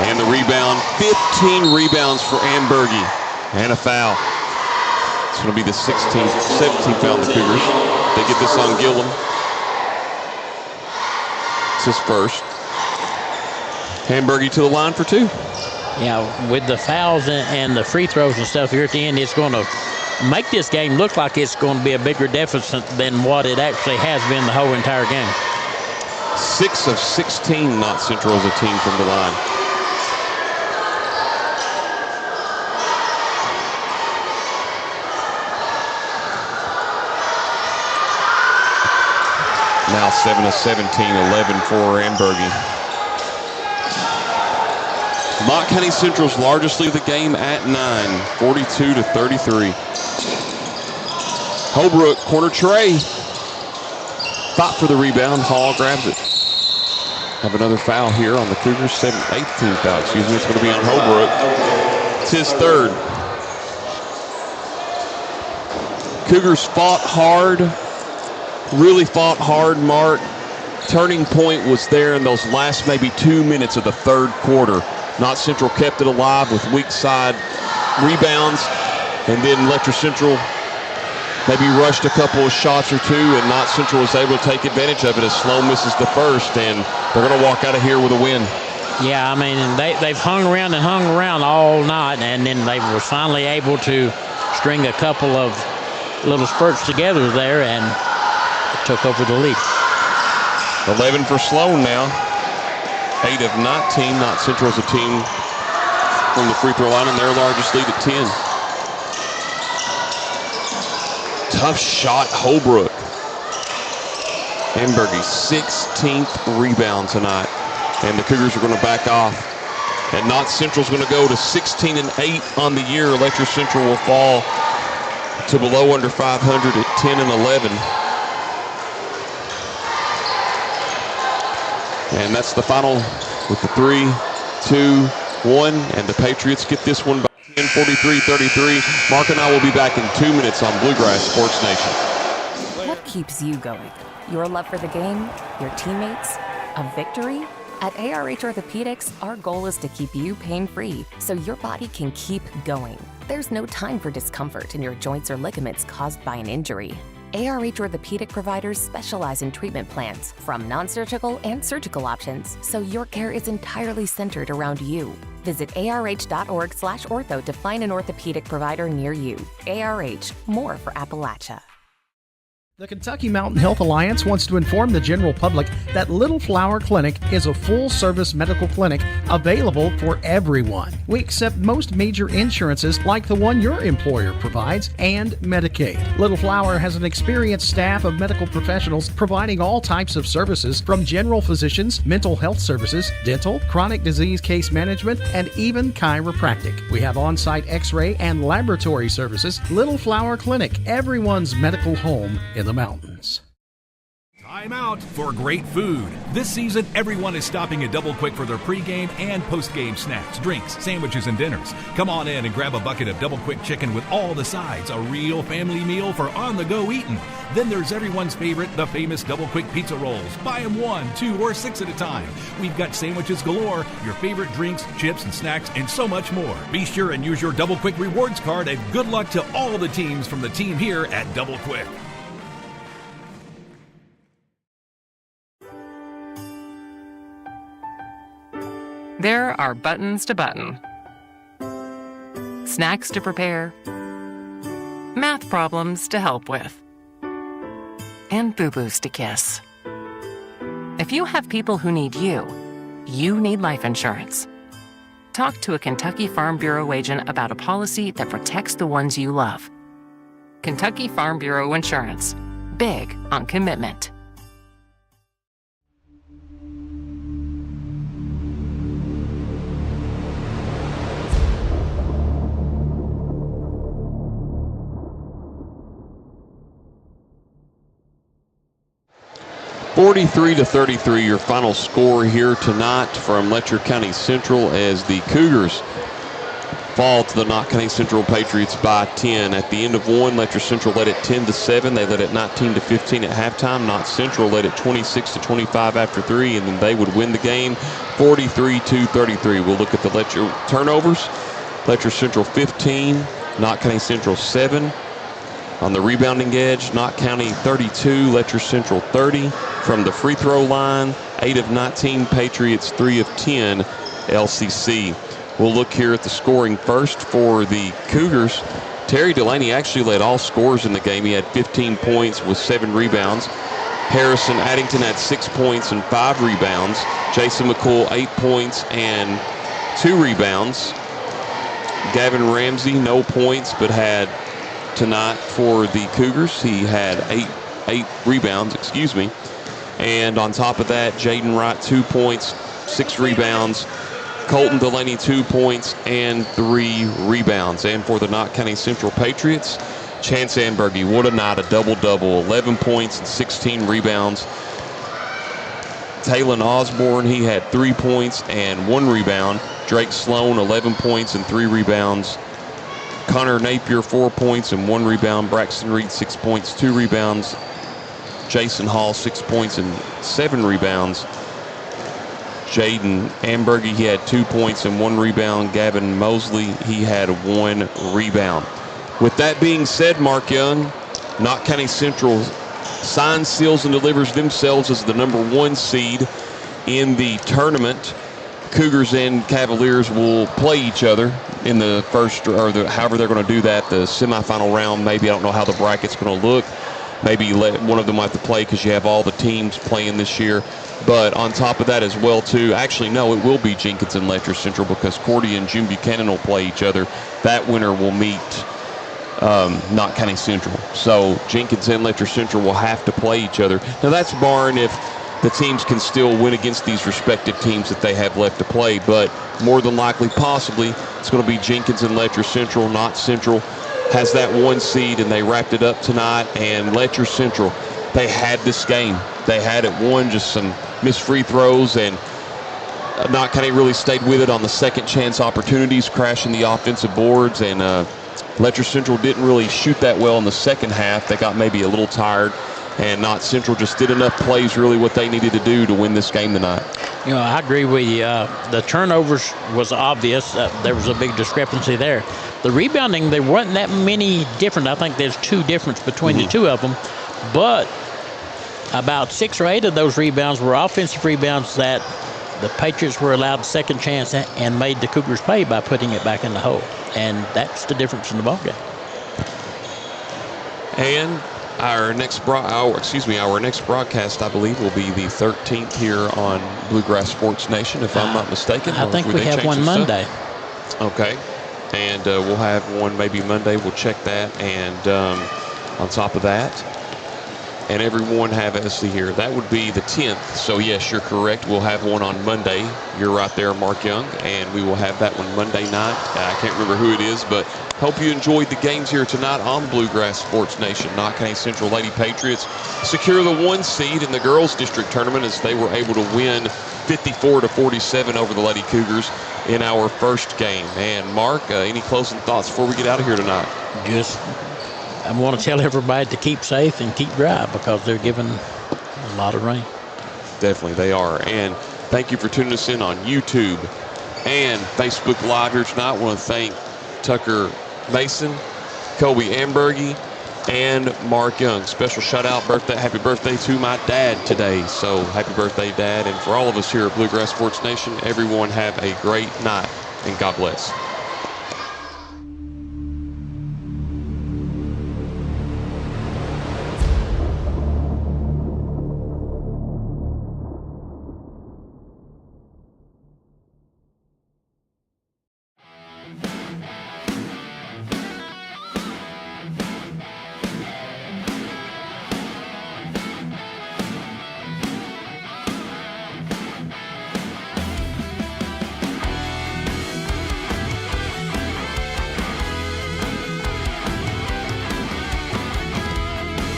And the rebound. 15 rebounds for Ambergy. And a foul. It's going to be the 17th foul on the Cougars. They get this on Gillum. It's his first. Hamburgy to the line for 2. Yeah, with the fouls and the free throws and stuff here at the end, it's going to make this game look like it's going to be a bigger deficit than what it actually has been the whole entire game. 6 of 16 Knott Central as a team from the line. Now 7 of 17, 11 for Ambergy. Knott County Central's largest lead of the game at 9, 42-33. Holbrook, corner tray. Fought for the rebound. Hall grabs it. Have another foul here on the Cougars. 18th foul, excuse me. It's going to be on Holbrook. It's his third. Cougars fought hard. Really fought hard, Mark. Turning point was there in those last maybe 2 minutes of the third quarter. Knott Central kept it alive with weak side rebounds, and then Letcher Central maybe rushed a couple of shots or two, and Knott Central was able to take advantage of it as Sloan misses the first, and they're going to walk out of here with a win. Yeah, I mean, they've hung around all night, and then they were finally able to string a couple of little spurts together there and took over the lead. 11 for Sloan now. 8 of 19. Knott Central is a team from the free throw line, and their largest lead at 10. Tough shot, Holbrook. Ambergy's 16th rebound tonight, and the Cougars are going to back off. And Knott Central's going to go to 16-8 on the year. Letcher Central will fall to below under 500 at 10-11. And that's the final with the 3, 2, 1, and the Patriots get this one by 10, 43-33. Mark and I will be back in 2 minutes on Bluegrass Sports Nation. What keeps you going? Your love for the game? Your teammates? A victory? At ARH Orthopedics, our goal is to keep you pain-free so your body can keep going. There's no time for discomfort in your joints or ligaments caused by an injury. ARH Orthopedic providers specialize in treatment plans, from non-surgical and surgical options, so your care is entirely centered around you. Visit arh.org/ortho to find an orthopedic provider near you. ARH, more for Appalachia. The Kentucky Mountain Health Alliance wants to inform the general public that Little Flower Clinic is a full-service medical clinic available for everyone. We accept most major insurances like the one your employer provides and Medicaid. Little Flower has an experienced staff of medical professionals providing all types of services from general physicians, mental health services, dental, chronic disease case management, and even chiropractic. We have on-site x-ray and laboratory services. Little Flower Clinic, everyone's medical home in the mountains. Time out for great food. This season, everyone is stopping at Double Quick for their pregame and postgame snacks, drinks, sandwiches, and dinners. Come on in and grab a bucket of Double Quick chicken with all the sides, a real family meal for on-the-go eating. Then there's everyone's favorite, the famous Double Quick pizza rolls. Buy them 1, 2, or 6 at a time. We've got sandwiches galore, your favorite drinks, chips, and snacks, and so much more. Be sure and use your Double Quick rewards card, and good luck to all the teams from the team here at Double Quick. There are buttons to button, snacks to prepare, math problems to help with, and boo-boos to kiss. If you have people who need you, you need life insurance. Talk to a Kentucky Farm Bureau agent about a policy that protects the ones you love. Kentucky Farm Bureau Insurance. Big on commitment. (43-33) your final score here tonight from Letcher County Central as the Cougars fall to the Knott County Central Patriots by 10. At the end of one, Letcher Central led it 10-7. They led it 19-15 at halftime. Knott Central led it 26-25 after 3, and then they would win the game 43-33. We'll look at the Letcher turnovers. Letcher Central 15, Knott County Central 7. On the rebounding edge, Knott County 32, Letcher Central 30. From the free throw line, 8 of 19, Patriots 3 of 10, LCC. We'll look here at the scoring first for the Cougars. Terry Delaney actually led all scorers in the game. He had 15 points with 7 rebounds. Harrison Addington had 6 points and 5 rebounds. Jason McCool, 8 points and 2 rebounds. Gavin Ramsey, no points, but had tonight for the Cougars. He had eight rebounds, And on top of that, Jaden Wright, 2 points, 6 rebounds. Colton Delaney, 2 points and 3 rebounds. And for the Knott County Central Patriots, Chance Ambergy, what a night, a double-double, 11 points and 16 rebounds. Talon Osborne, he had 3 points and 1 rebound. Drake Sloan, 11 points and 3 rebounds. Connor Napier, 4 points and 1 rebound. Braxton Reed, 6 points, 2 rebounds. Jason Hall, 6 points and 7 rebounds. Jaden Ambergy, he had 2 points and 1 rebound. Gavin Mosley, he had 1 rebound. With that being said, Mark Young, Knott County Central signs, seals, and delivers themselves as the #1 seed in the tournament. Cougars and Cavaliers will play each other in the first, however they're going to do that, the semifinal round. Maybe, I don't know how the bracket's going to look. Maybe one of them will have to play because you have all the teams playing this year. But on top of that as well, too, actually, no, it will be Jenkins and Letcher Central because Cordy and June Buchanan will play each other. That winner will meet Knott County Central. So Jenkins and Letcher Central will have to play each other. Now, that's barring if the teams can still win against these respective teams that they have left to play. But more than likely, possibly, it's going to be Jenkins and Letcher Central. Knott Central has that 1 seed, and they wrapped it up tonight. And Letcher Central, they had this game. They had it won, just some missed free throws, and Knott County really stayed with it on the second chance opportunities, crashing the offensive boards. And Letcher Central didn't really shoot that well in the second half. They got maybe a little tired. And Knott Central just did enough plays, really what they needed to do to win this game tonight. You know, I agree with you. The turnovers was obvious. There was a big discrepancy there. The rebounding, there wasn't that many different. I think there's 2 difference between the 2 of them. But about 6 or 8 of those rebounds were offensive rebounds that the Patriots were allowed second chance and made the Cougars pay by putting it back in the hole. And that's the difference in the ballgame. And our next broadcast, I believe, will be the 13th here on Bluegrass Sports Nation, if I'm not mistaken. I think we have one Monday. Okay. And we'll have one maybe Monday. We'll check that. And on top of that, and everyone have, let's see here, that would be the 10th. So, yes, you're correct. We'll have one on Monday. You're right there, Mark Young. And we will have that one Monday night. I can't remember who it is, but hope you enjoyed the games here tonight on Bluegrass Sports Nation. Knott County Central Lady Patriots secure the 1 seed in the girls district tournament as they were able to win 54-47 over the Lady Cougars in our first game. And Mark, any closing thoughts before we get out of here tonight? Just, I want to tell everybody to keep safe and keep dry because they're giving a lot of rain. Definitely, they are. And thank you for tuning us in on YouTube and Facebook Live here tonight. I want to thank Tucker Mason, Kobe Ambergy, and Mark Young. Special shout out, happy birthday to my dad today. So happy birthday, Dad. And for all of us here at Bluegrass Sports Nation, everyone have a great night and God bless.